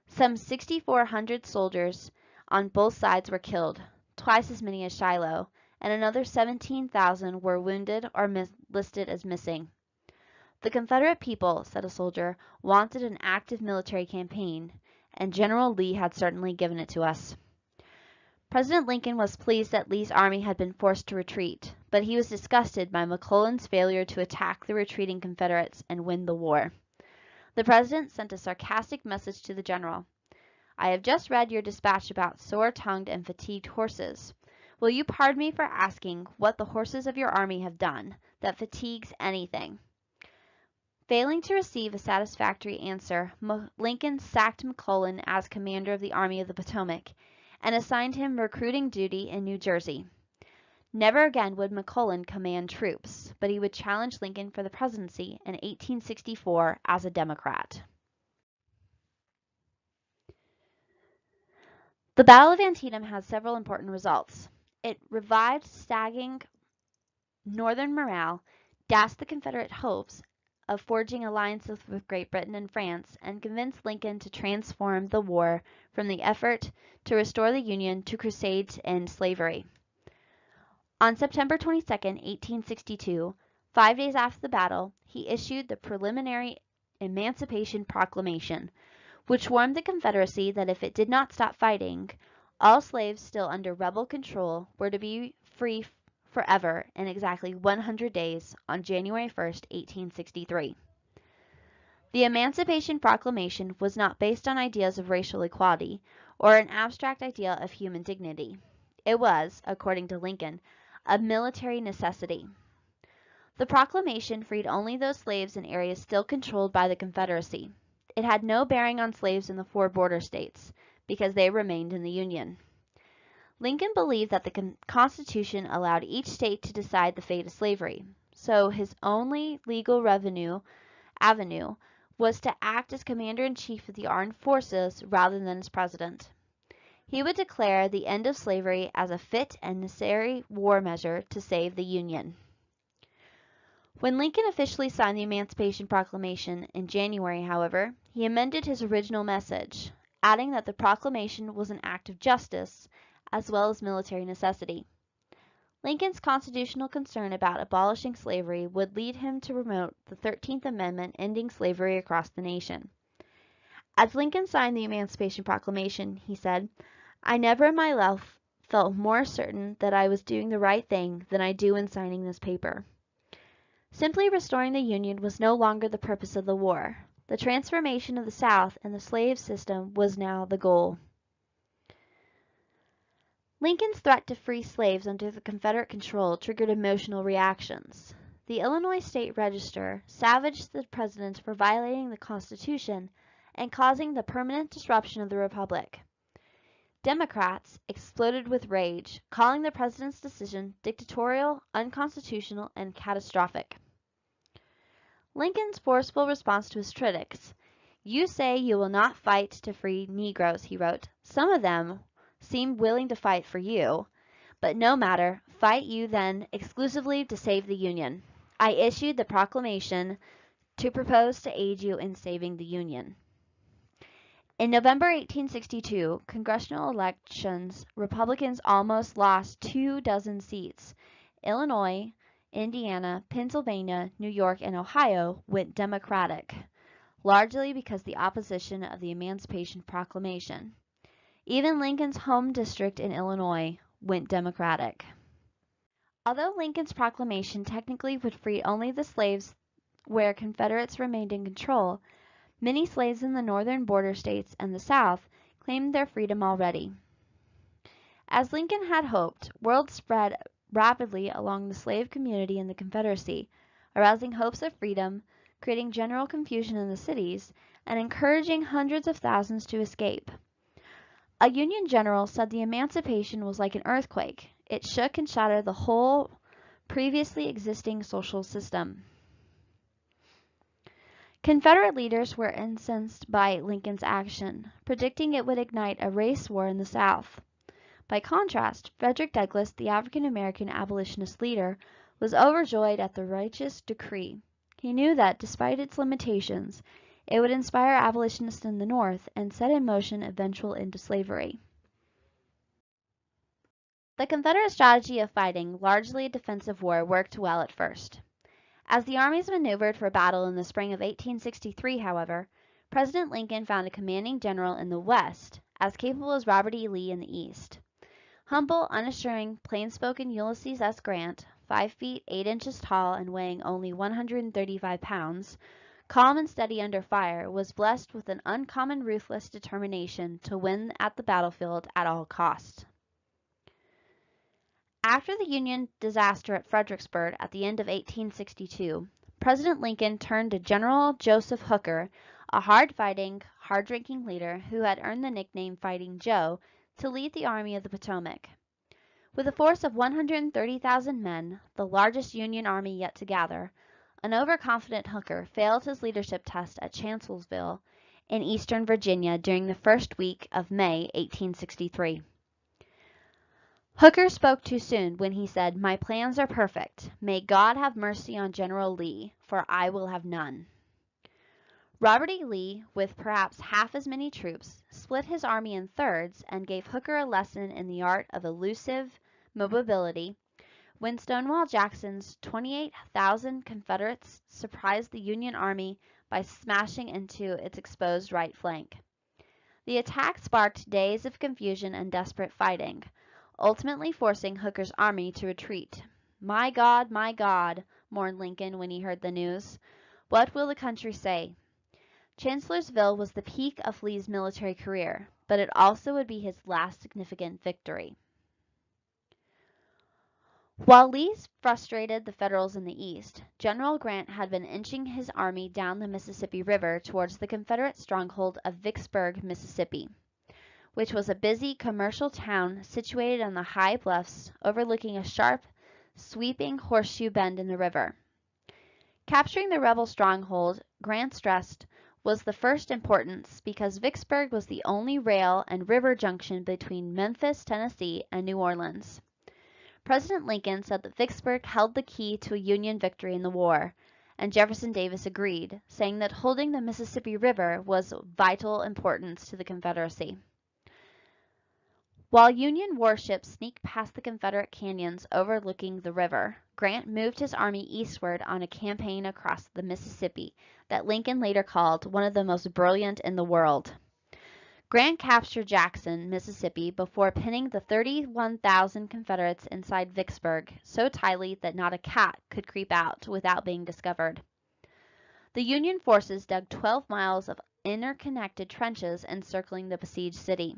Some 6,400 soldiers on both sides were killed, twice as many as Shiloh, and another 17,000 were wounded or listed as missing. The Confederate people, said a soldier, wanted an active military campaign, and General Lee had certainly given it to us. President Lincoln was pleased that Lee's army had been forced to retreat, but he was disgusted by McClellan's failure to attack the retreating Confederates and win the war. The president sent a sarcastic message to the general. I have just read your dispatch about sore-tongued and fatigued horses. Will you pardon me for asking what the horses of your army have done that fatigues anything? Failing to receive a satisfactory answer, Lincoln sacked McClellan as commander of the Army of the Potomac and assigned him recruiting duty in New Jersey. Never again would McClellan command troops, but he would challenge Lincoln for the presidency in 1864 as a Democrat. The Battle of Antietam had several important results. It revived sagging Northern morale, dashed the Confederate hopes of forging alliances with Great Britain and France, and convinced Lincoln to transform the war from the effort to restore the Union to crusade to end slavery. On September 22, 1862, 5 days after the battle, he issued the preliminary Emancipation Proclamation, which warned the Confederacy that if it did not stop fighting, all slaves still under rebel control were to be free forever in exactly 100 days on January 1, 1863. The Emancipation Proclamation was not based on ideas of racial equality or an abstract idea of human dignity. It was, according to Lincoln, a military necessity. The proclamation freed only those slaves in areas still controlled by the Confederacy. It had no bearing on slaves in the 4 border states, because they remained in the Union. Lincoln believed that the Constitution allowed each state to decide the fate of slavery, so his only legal avenue was to act as commander-in-chief of the armed forces rather than as president. He would declare the end of slavery as a fit and necessary war measure to save the Union. When Lincoln officially signed the Emancipation Proclamation in January, however, he amended his original message, adding that the proclamation was an act of justice as well as military necessity. Lincoln's constitutional concern about abolishing slavery would lead him to promote the 13th Amendment ending slavery across the nation. As Lincoln signed the Emancipation Proclamation, he said, "I never in my life felt more certain that I was doing the right thing than I do in signing this paper." Simply restoring the Union was no longer the purpose of the war. The transformation of the South and the slave system was now the goal. Lincoln's threat to free slaves under the Confederate control triggered emotional reactions. The Illinois State Register savaged the president for violating the Constitution and causing the permanent disruption of the Republic. Democrats exploded with rage, calling the president's decision dictatorial, unconstitutional, and catastrophic. Lincoln's forceful response to his critics. "You say you will not fight to free Negroes," he wrote. "Some of them seem willing to fight for you, but no matter, fight you then exclusively to save the Union. I issued the proclamation to propose to aid you in saving the Union." In November 1862, congressional elections, Republicans almost lost 24 seats. Illinois, Indiana, Pennsylvania, New York, and Ohio went Democratic, largely because of the opposition of the Emancipation Proclamation. Even Lincoln's home district in Illinois went Democratic. Although Lincoln's proclamation technically would free only the slaves where Confederates remained in control, many slaves in the northern border states and the South claimed their freedom already. As Lincoln had hoped, word spread rapidly along the slave community in the Confederacy, arousing hopes of freedom, creating general confusion in the cities, and encouraging hundreds of thousands to escape. A Union general said the emancipation was like an earthquake. It shook and shattered the whole previously existing social system. Confederate leaders were incensed by Lincoln's action, predicting it would ignite a race war in the South. By contrast, Frederick Douglass, the African American abolitionist leader, was overjoyed at the righteous decree. He knew that, despite its limitations, it would inspire abolitionists in the North and set in motion eventual end to slavery. The Confederate strategy of fighting largely a defensive war worked well at first. As the armies maneuvered for battle in the spring of 1863, however, President Lincoln found a commanding general in the West as capable as Robert E. Lee in the East. Humble, unassuring, plain-spoken Ulysses S. Grant, 5 feet 8 inches tall and weighing only 135 pounds, calm and steady under fire, was blessed with an uncommon ruthless determination to win at the battlefield at all costs. After the Union disaster at Fredericksburg at the end of 1862, President Lincoln turned to General Joseph Hooker, a hard-fighting, hard-drinking leader who had earned the nickname Fighting Joe, to lead the Army of the Potomac. With a force of 130,000 men, the largest Union army yet to gather, an overconfident Hooker failed his leadership test at Chancellorsville in eastern Virginia during the first week of May 1863. Hooker spoke too soon when he said, "My plans are perfect. May God have mercy on General Lee, for I will have none." Robert E. Lee, with perhaps half as many troops, split his army in thirds and gave Hooker a lesson in the art of elusive mobility when Stonewall Jackson's 28,000 Confederates surprised the Union Army by smashing into its exposed right flank. The attack sparked days of confusion and desperate fighting, ultimately forcing Hooker's army to retreat. My God, mourned Lincoln when he heard the news. What will the country say? Chancellorsville was the peak of Lee's military career, but it also would be his last significant victory. While Lee frustrated the Federals in the East, General Grant had been inching his army down the Mississippi River towards the Confederate stronghold of Vicksburg, Mississippi, which was a busy commercial town situated on the high bluffs overlooking a sharp, sweeping horseshoe bend in the river. Capturing the rebel stronghold, Grant stressed, was the first importance because Vicksburg was the only rail and river junction between Memphis, Tennessee, and New Orleans. President Lincoln said that Vicksburg held the key to a Union victory in the war, and Jefferson Davis agreed, saying that holding the Mississippi River was of vital importance to the Confederacy. While Union warships sneaked past the Confederate canyons overlooking the river, Grant moved his army eastward on a campaign across the Mississippi that Lincoln later called one of the most brilliant in the world. Grant captured Jackson, Mississippi, before pinning the 31,000 Confederates inside Vicksburg so tightly that not a cat could creep out without being discovered. The Union forces dug 12 miles of interconnected trenches encircling the besieged city.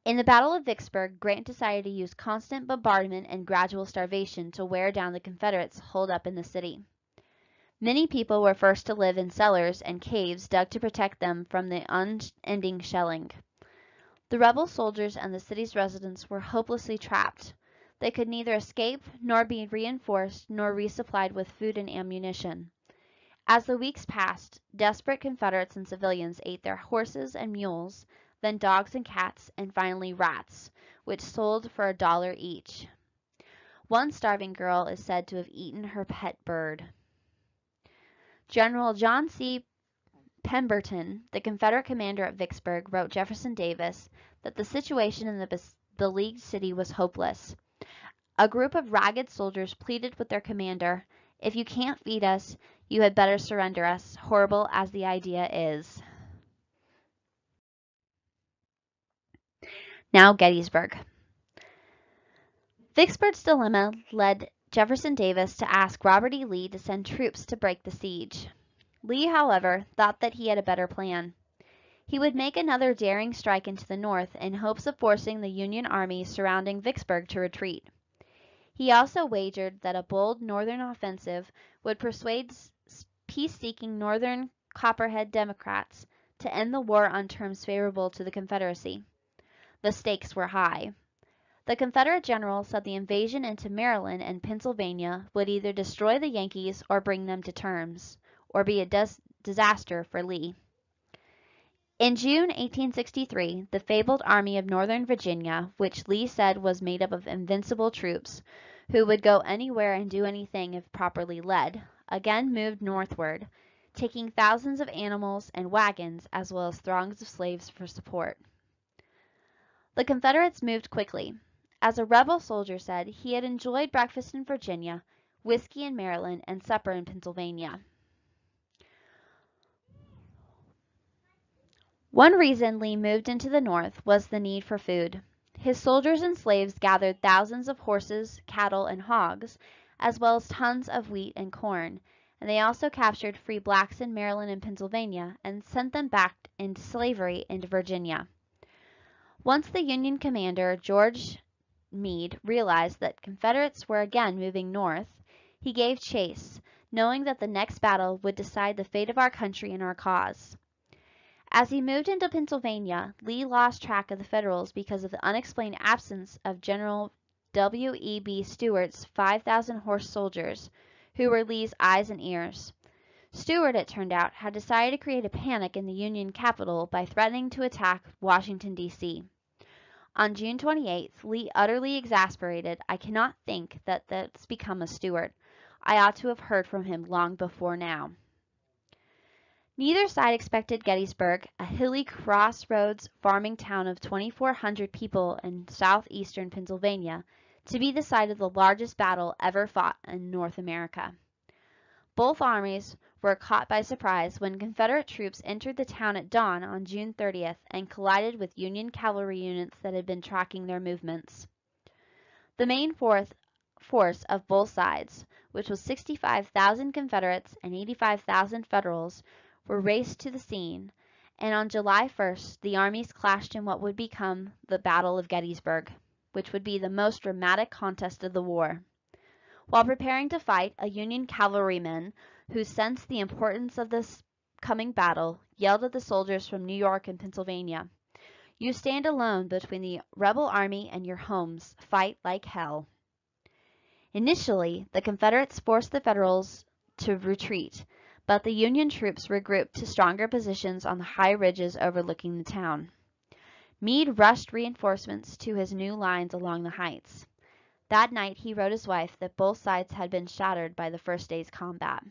In the Battle of Vicksburg, Grant decided to use constant bombardment and gradual starvation to wear down the Confederates holed up in the city. Many people were forced to live in cellars and caves dug to protect them from the unending shelling. The rebel soldiers and the city's residents were hopelessly trapped. They could neither escape nor be reinforced nor resupplied with food and ammunition. As the weeks passed, desperate Confederates and civilians ate their horses and mules, then dogs and cats, and finally rats, which sold for $1 each. One starving girl is said to have eaten her pet bird. General John C. Pemberton, the Confederate commander at Vicksburg, wrote Jefferson Davis that the situation in the beleaguered city was hopeless. A group of ragged soldiers pleaded with their commander, "If you can't feed us, you had better surrender us, horrible as the idea is." Now Gettysburg. Vicksburg's dilemma led Jefferson Davis to ask Robert E. Lee to send troops to break the siege. Lee, however, thought that he had a better plan. He would make another daring strike into the north in hopes of forcing the Union army surrounding Vicksburg to retreat. He also wagered that a bold northern offensive would persuade peace-seeking northern Copperhead Democrats to end the war on terms favorable to the Confederacy. The stakes were high. The Confederate general said the invasion into Maryland and Pennsylvania would either destroy the Yankees or bring them to terms, or be a disaster for Lee. In June 1863, the fabled Army of Northern Virginia, which Lee said was made up of invincible troops who would go anywhere and do anything if properly led, again moved northward, taking thousands of animals and wagons as well as throngs of slaves for support. The Confederates moved quickly. As a rebel soldier said, he had enjoyed breakfast in Virginia, whiskey in Maryland, and supper in Pennsylvania. One reason Lee moved into the North was the need for food. His soldiers and slaves gathered thousands of horses, cattle, and hogs, as well as tons of wheat and corn, and they also captured free blacks in Maryland and Pennsylvania and sent them back into slavery into Virginia. Once the Union commander, George Meade, realized that Confederates were again moving north, he gave chase, knowing that the next battle would decide the fate of our country and our cause. As he moved into Pennsylvania, Lee lost track of the Federals because of the unexplained absence of General W.E.B. Stuart's 5,000 horse soldiers, who were Lee's eyes and ears. Stuart, it turned out, had decided to create a panic in the Union capital by threatening to attack Washington, D.C. On June 28th, Lee, utterly exasperated, "I cannot think that that's become of Stuart. I ought to have heard from him long before now." Neither side expected Gettysburg, a hilly crossroads farming town of 2,400 people in southeastern Pennsylvania, to be the site of the largest battle ever fought in North America. Both armies were caught by surprise when Confederate troops entered the town at dawn on June 30th and collided with Union cavalry units that had been tracking their movements. The main force of both sides, which was 65,000 Confederates and 85,000 Federals, were raced to the scene, and on July 1st the armies clashed in what would become the Battle of Gettysburg, which would be the most dramatic contest of the war. While preparing to fight, a Union cavalryman, who sensed the importance of this coming battle, yelled at the soldiers from New York and Pennsylvania, "You stand alone between the rebel army and your homes. Fight like hell." Initially, the Confederates forced the Federals to retreat, but the Union troops regrouped to stronger positions on the high ridges overlooking the town. Meade rushed reinforcements to his new lines along the heights. That night he wrote his wife that both sides had been shattered by the first day's combat.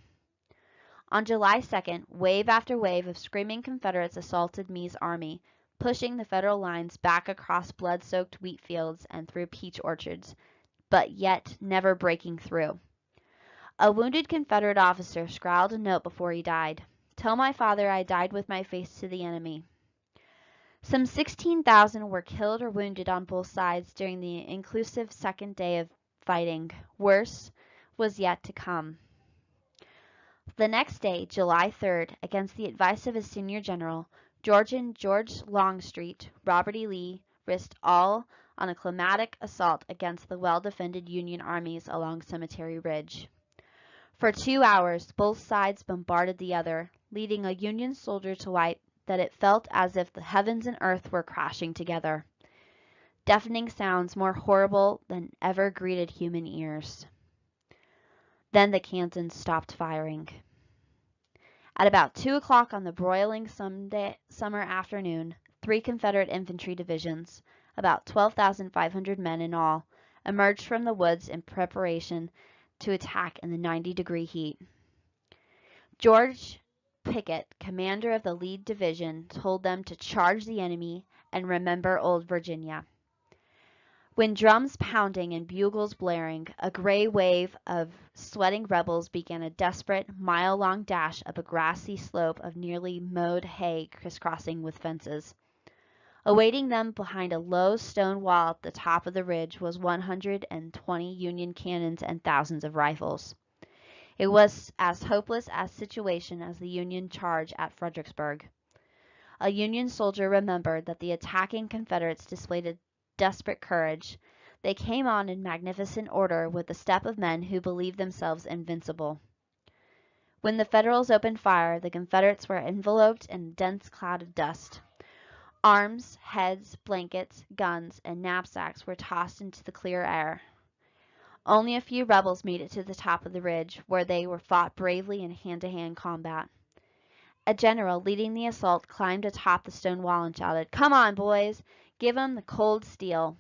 On July 2nd, wave after wave of screaming Confederates assaulted Meade's army, pushing the Federal lines back across blood-soaked wheat fields and through peach orchards, but yet never breaking through. A wounded Confederate officer scrawled a note before he died. "Tell my father I died with my face to the enemy." Some 16,000 were killed or wounded on both sides during the inclusive second day of fighting. Worse was yet to come. The next day, July 3rd, against the advice of his senior general, George Longstreet, Robert E. Lee risked all on a climatic assault against the well-defended Union armies along Cemetery Ridge. For 2 hours, both sides bombarded the other, leading a Union soldier to write that it felt as if the heavens and earth were crashing together. Deafening sounds more horrible than ever greeted human ears. Then the cannons stopped firing. At about 2 o'clock on the broiling summer afternoon, 3 Confederate infantry divisions, about 12,500 men in all, emerged from the woods in preparation to attack in the 90-degree heat. George Pickett, commander of the lead division, told them to charge the enemy and remember old Virginia. When drums pounding and bugles blaring, a gray wave of sweating rebels began a desperate, mile-long dash up a grassy slope of nearly mowed hay crisscrossing with fences. Awaiting them behind a low stone wall at the top of the ridge was 120 Union cannons and thousands of rifles. It was as hopeless a situation as the Union charge at Fredericksburg. A Union soldier remembered that the attacking Confederates displayed a desperate courage. They came on in magnificent order with the step of men who believed themselves invincible. When the Federals opened fire, the Confederates were enveloped in a dense cloud of dust. Arms, heads, blankets, guns, and knapsacks were tossed into the clear air. Only a few rebels made it to the top of the ridge, where they were fought bravely in hand-to-hand combat. A general leading the assault climbed atop the stone wall and shouted, "Come on, boys! Give 'em the cold steel!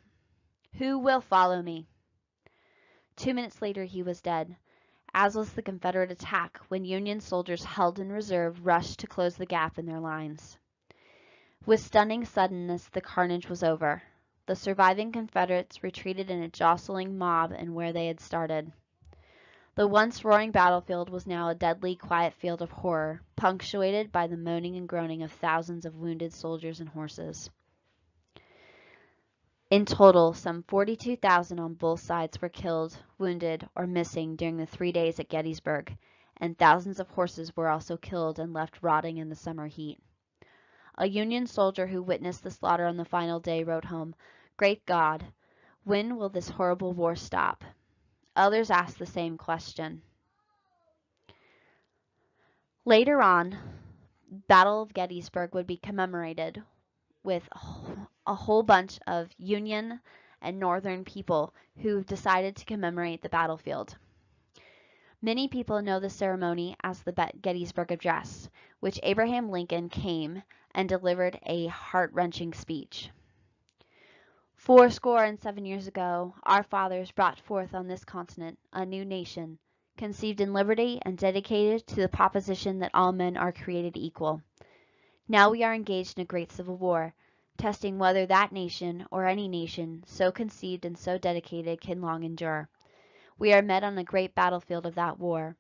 Who will follow me?" 2 minutes later he was dead, as was the Confederate attack when Union soldiers held in reserve rushed to close the gap in their lines. With stunning suddenness the carnage was over. The surviving Confederates retreated in a jostling mob and where they had started. The once roaring battlefield was now a deadly quiet field of horror, punctuated by the moaning and groaning of thousands of wounded soldiers and horses. In total, some 42,000 on both sides were killed, wounded, or missing during the 3 days at Gettysburg, and thousands of horses were also killed and left rotting in the summer heat. A Union soldier who witnessed the slaughter on the final day wrote home, "Great God, when will this horrible war stop?" Others asked the same question. Later on, Battle of Gettysburg would be commemorated with a whole bunch of Union and Northern people who decided to commemorate the battlefield. Many people know the ceremony as the Gettysburg Address, which Abraham Lincoln came and delivered a heart-wrenching speech. "Fourscore and 7 years ago, our fathers brought forth on this continent a new nation, conceived in liberty and dedicated to the proposition that all men are created equal. Now we are engaged in a great civil war, testing whether that nation, or any nation, so conceived and so dedicated, can long endure. We are met on a great battlefield of that war.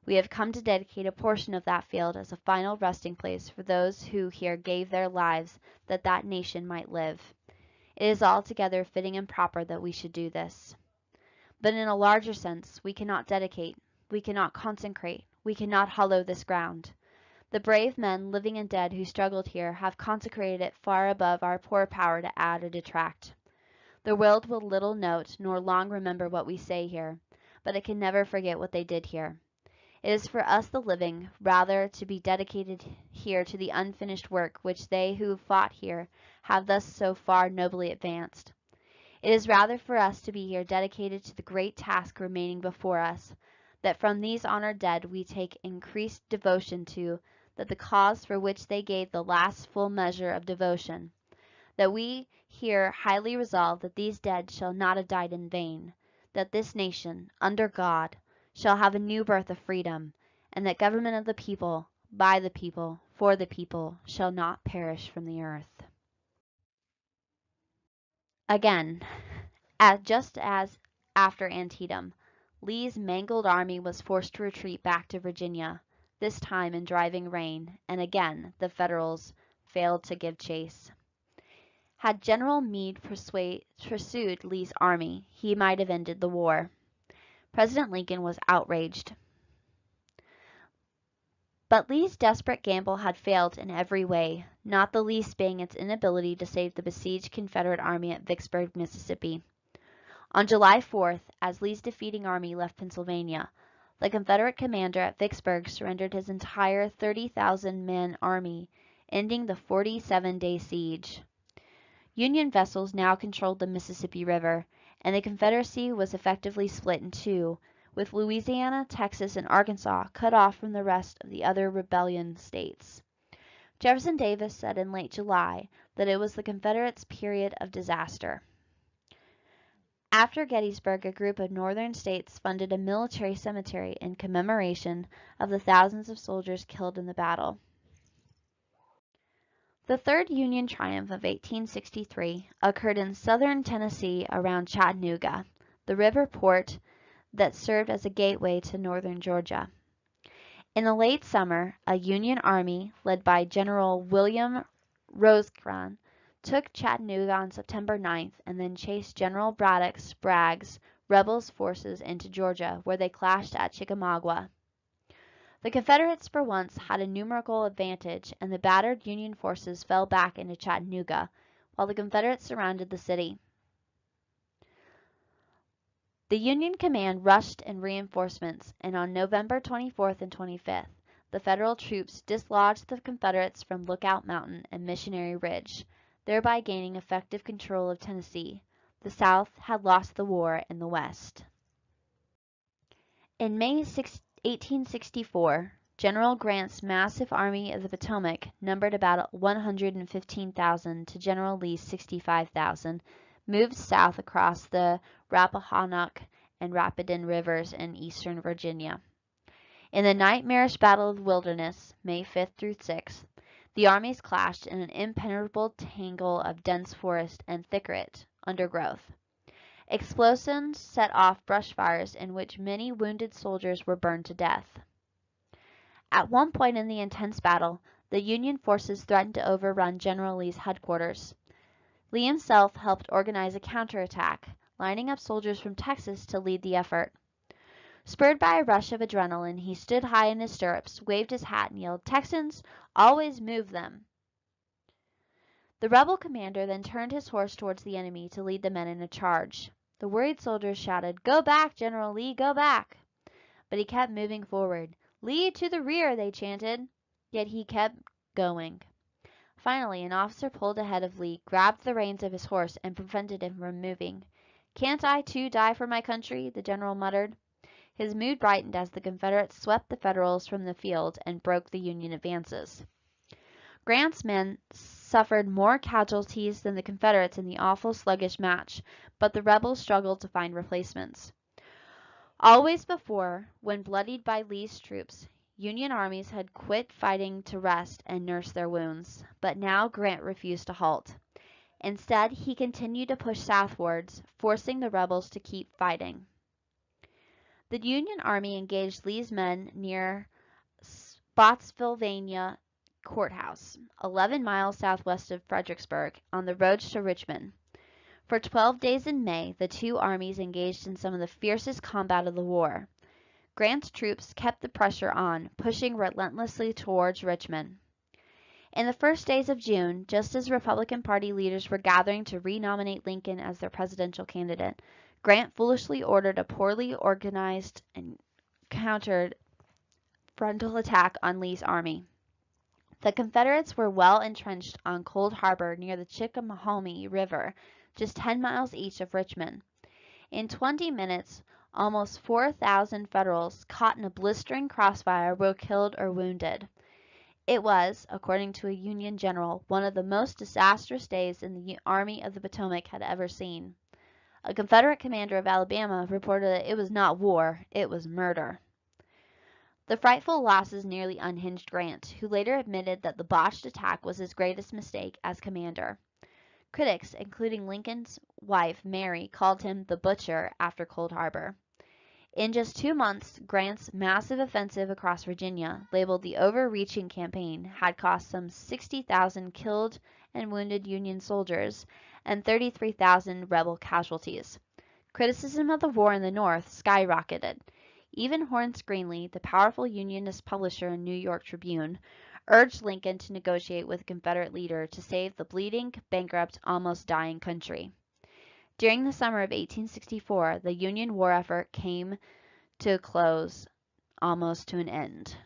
We have come to dedicate a portion of that field as a final resting place for those who here gave their lives that that nation might live. It is altogether fitting and proper that we should do this. But in a larger sense, we cannot dedicate, we cannot consecrate, we cannot hallow this ground. The brave men, living and dead, who struggled here, have consecrated it far above our poor power to add or detract. The world will little note nor long remember what we say here, but it can never forget what they did here. It is for us the living, rather, to be dedicated here to the unfinished work which they who fought here have thus so far nobly advanced. It is rather for us to be here dedicated to the great task remaining before us, that from these honored dead we take increased devotion to that the cause for which they gave the last full measure of devotion, that we here highly resolve that these dead shall not have died in vain, that this nation, under God, shall have a new birth of freedom, and that government of the people, by the people, for the people, shall not perish from the earth." Again, just as after Antietam, Lee's mangled army was forced to retreat back to Virginia, this time in driving rain, and again the Federals failed to give chase. Had General Meade pursued Lee's army, he might have ended the war. President Lincoln was outraged. But Lee's desperate gamble had failed in every way, not the least being its inability to save the besieged Confederate army at Vicksburg, Mississippi. On July 4th, as Lee's defeating army left Pennsylvania, the Confederate commander at Vicksburg surrendered his entire 30,000-man army, ending the 47-day siege. Union vessels now controlled the Mississippi River, and the Confederacy was effectively split in two, with Louisiana, Texas, and Arkansas cut off from the rest of the other rebellion states. Jefferson Davis said in late July that it was the Confederates' period of disaster. After Gettysburg, a group of northern states funded a military cemetery in commemoration of the thousands of soldiers killed in the battle. The third Union triumph of 1863 occurred in southern Tennessee around Chattanooga, the river port that served as a gateway to northern Georgia. In the late summer, a Union army led by General William Rosecrans took Chattanooga on September 9th and then chased General Bragg's rebel forces into Georgia, where they clashed at Chickamauga. The Confederates for once had a numerical advantage, and the battered Union forces fell back into Chattanooga, while the Confederates surrounded the city. The Union command rushed in reinforcements, and on November 24th and 25th, the Federal troops dislodged the Confederates from Lookout Mountain and Missionary Ridge, thereby gaining effective control of Tennessee. The South had lost the war in the West. In May 1864, General Grant's massive Army of the Potomac numbered about 115,000 to General Lee's 65,000, moved south across the Rappahannock and Rapidan rivers in eastern Virginia. In the nightmarish Battle of the Wilderness, May 5th through 6th, the armies clashed in an impenetrable tangle of dense forest and thicket undergrowth. Explosions set off brush fires in which many wounded soldiers were burned to death. At one point in the intense battle, the Union forces threatened to overrun General Lee's headquarters. Lee himself helped organize a counterattack, lining up soldiers from Texas to lead the effort. Spurred by a rush of adrenaline, he stood high in his stirrups, waved his hat, and yelled, "Texans, always move them!" The rebel commander then turned his horse towards the enemy to lead the men in a charge. The worried soldiers shouted, "Go back, General Lee, go back!" But he kept moving forward. "Lee to the rear!" they chanted. Yet he kept going. Finally, an officer pulled ahead of Lee, grabbed the reins of his horse, and prevented him from moving. "Can't I, too, die for my country?" the general muttered. His mood brightened as the Confederates swept the Federals from the field and broke the Union advances. Grant's men suffered more casualties than the Confederates in the awful sluggish match, but the rebels struggled to find replacements. Always before, when bloodied by Lee's troops, Union armies had quit fighting to rest and nurse their wounds, but now Grant refused to halt. Instead, he continued to push southwards, forcing the rebels to keep fighting. The Union Army engaged Lee's men near Spotsylvania Courthouse, 11 miles southwest of Fredericksburg, on the road to Richmond. For 12 days in May, the two armies engaged in some of the fiercest combat of the war. Grant's troops kept the pressure on, pushing relentlessly towards Richmond. In the first days of June, just as Republican Party leaders were gathering to renominate Lincoln as their presidential candidate, Grant foolishly ordered a poorly organized and countered frontal attack on Lee's army. The Confederates were well entrenched on Cold Harbor near the Chickahominy River, just 10 miles east of Richmond. In 20 minutes, almost 4,000 Federals caught in a blistering crossfire were killed or wounded. It was, according to a Union general, one of the most disastrous days the Army of the Potomac had ever seen. A Confederate commander of Alabama reported that it was not war, it was murder. The frightful losses nearly unhinged Grant, who later admitted that the botched attack was his greatest mistake as commander. Critics, including Lincoln's wife Mary, called him the Butcher after Cold Harbor. In just 2 months, Grant's massive offensive across Virginia, labeled the Overreaching Campaign, had cost some 60,000 killed and wounded Union soldiers and 33,000 rebel casualties. Criticism of the war in the North skyrocketed. Even Horace Greeley, the powerful Unionist publisher in New York Tribune, urged Lincoln to negotiate with the Confederate leader to save the bleeding, bankrupt, almost dying country. During the summer of 1864, the Union war effort came to a close, almost to an end.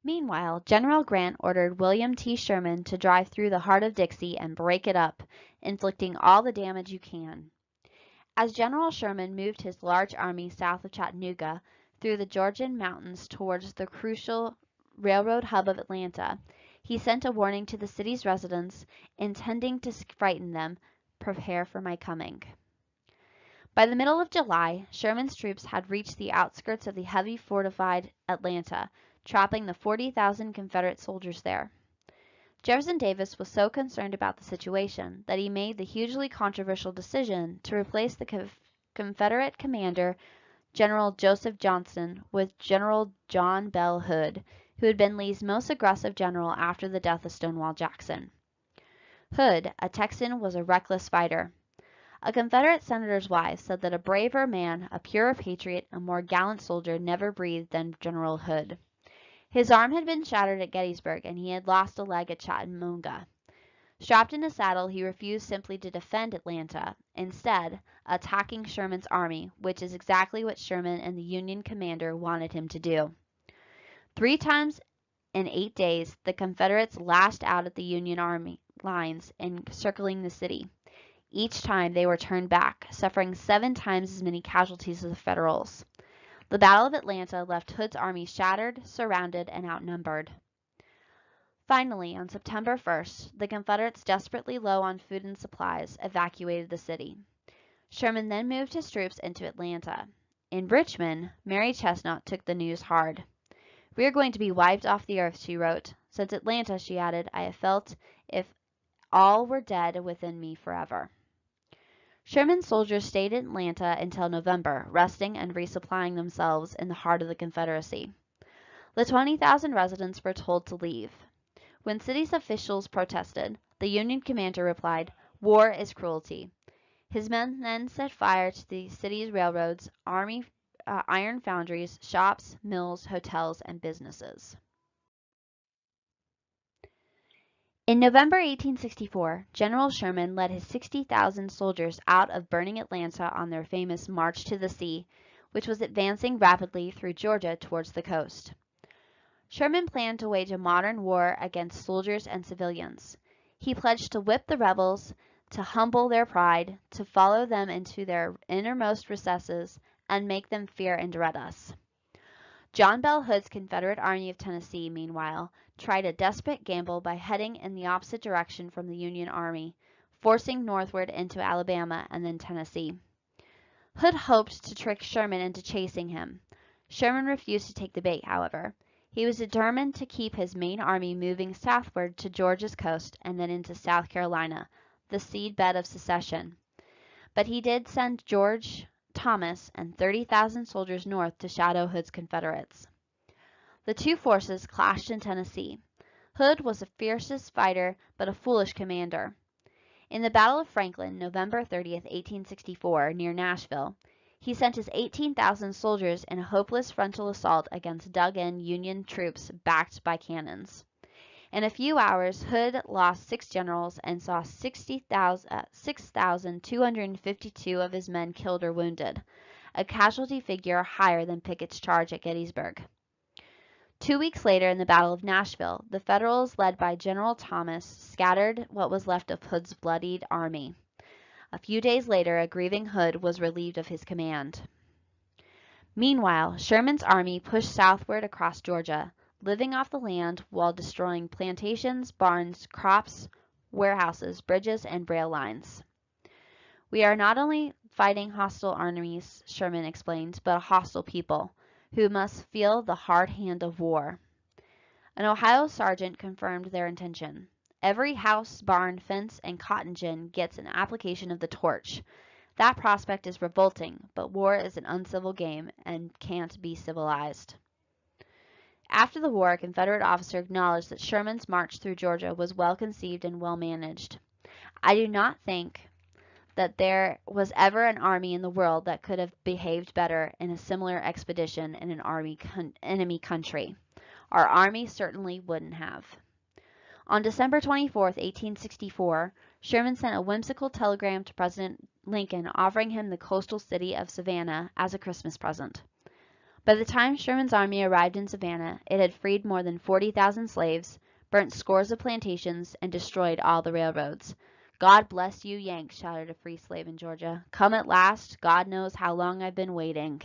Meanwhile, General Grant ordered William T. Sherman to drive through the heart of Dixie and break it up, inflicting all the damage you can. As General Sherman moved his large army south of Chattanooga through the Georgian mountains towards the crucial railroad hub of Atlanta, he sent a warning to the city's residents, intending to frighten them, "Prepare for my coming." By the middle of July, Sherman's troops had reached the outskirts of the heavily fortified Atlanta, trapping the 40,000 Confederate soldiers there. Jefferson Davis was so concerned about the situation that he made the hugely controversial decision to replace the Confederate commander, General Joseph Johnston, with General John Bell Hood, who had been Lee's most aggressive general after the death of Stonewall Jackson. Hood, a Texan, was a reckless fighter. A Confederate senator's wife said that a braver man, a purer patriot, a more gallant soldier never breathed than General Hood. His arm had been shattered at Gettysburg, and he had lost a leg at Chattanooga. Strapped in a saddle, he refused simply to defend Atlanta, instead attacking Sherman's army, which is exactly what Sherman and the Union commander wanted him to do. 3 times in 8 days, the Confederates lashed out at the Union army lines encircling the city. Each time they were turned back, suffering 7 times as many casualties as the Federals. The Battle of Atlanta left Hood's army shattered, surrounded, and outnumbered. Finally, on September 1st, the Confederates, desperately low on food and supplies, evacuated the city. Sherman then moved his troops into Atlanta. In Richmond, Mary Chesnut took the news hard. "We are going to be wiped off the earth," she wrote. "Since Atlanta," she added, "I have felt if all were dead within me forever." Sherman's soldiers stayed in Atlanta until November, resting and resupplying themselves in the heart of the Confederacy. The 20,000 residents were told to leave. When city's officials protested, the Union commander replied, "War is cruelty." His men then set fire to the city's railroads, iron foundries, shops, mills, hotels, and businesses. In November 1864, General Sherman led his 60,000 soldiers out of burning Atlanta on their famous March to the Sea, which was advancing rapidly through Georgia towards the coast. Sherman planned to wage a modern war against soldiers and civilians. He pledged to whip the rebels, to humble their pride, to follow them into their innermost recesses, and make them fear and dread us. John Bell Hood's Confederate Army of Tennessee, meanwhile, tried a desperate gamble by heading in the opposite direction from the Union Army, forcing northward into Alabama and then Tennessee. Hood hoped to trick Sherman into chasing him. Sherman refused to take the bait, however. He was determined to keep his main army moving southward to Georgia's coast and then into South Carolina, the seedbed of secession. But he did send George Thomas and 30,000 soldiers north to shadow Hood's Confederates. The two forces clashed in Tennessee. Hood was the fiercest fighter but a foolish commander. In the Battle of Franklin, November 30th, 1864, near Nashville, he sent his 18,000 soldiers in a hopeless frontal assault against dug-in Union troops backed by cannons. In a few hours, Hood lost 6 generals and saw 6,252 of his men killed or wounded, a casualty figure higher than Pickett's charge at Gettysburg. 2 weeks later, in the Battle of Nashville, the Federals, led by General Thomas, scattered what was left of Hood's bloodied army. A few days later, a grieving Hood was relieved of his command. Meanwhile, Sherman's army pushed southward across Georgia, living off the land while destroying plantations, barns, crops, warehouses, bridges, and rail lines. "We are not only fighting hostile armies," Sherman explained, "but a hostile people, who must feel the hard hand of war." An Ohio sergeant confirmed their intention. "Every house, barn, fence, and cotton gin gets an application of the torch. That prospect is revolting, but war is an uncivil game and can't be civilized." After the war, a Confederate officer acknowledged that Sherman's march through Georgia was well conceived and well managed. "I do not think that there was ever an army in the world that could have behaved better in a similar expedition in an enemy country. Our army certainly wouldn't have." On December 24, 1864, Sherman sent a whimsical telegram to President Lincoln offering him the coastal city of Savannah as a Christmas present. By the time Sherman's army arrived in Savannah, it had freed more than 40,000 slaves, burnt scores of plantations, and destroyed all the railroads. "God bless you, Yanks," shouted a free slave in Georgia. "Come at last. God knows how long I've been waiting."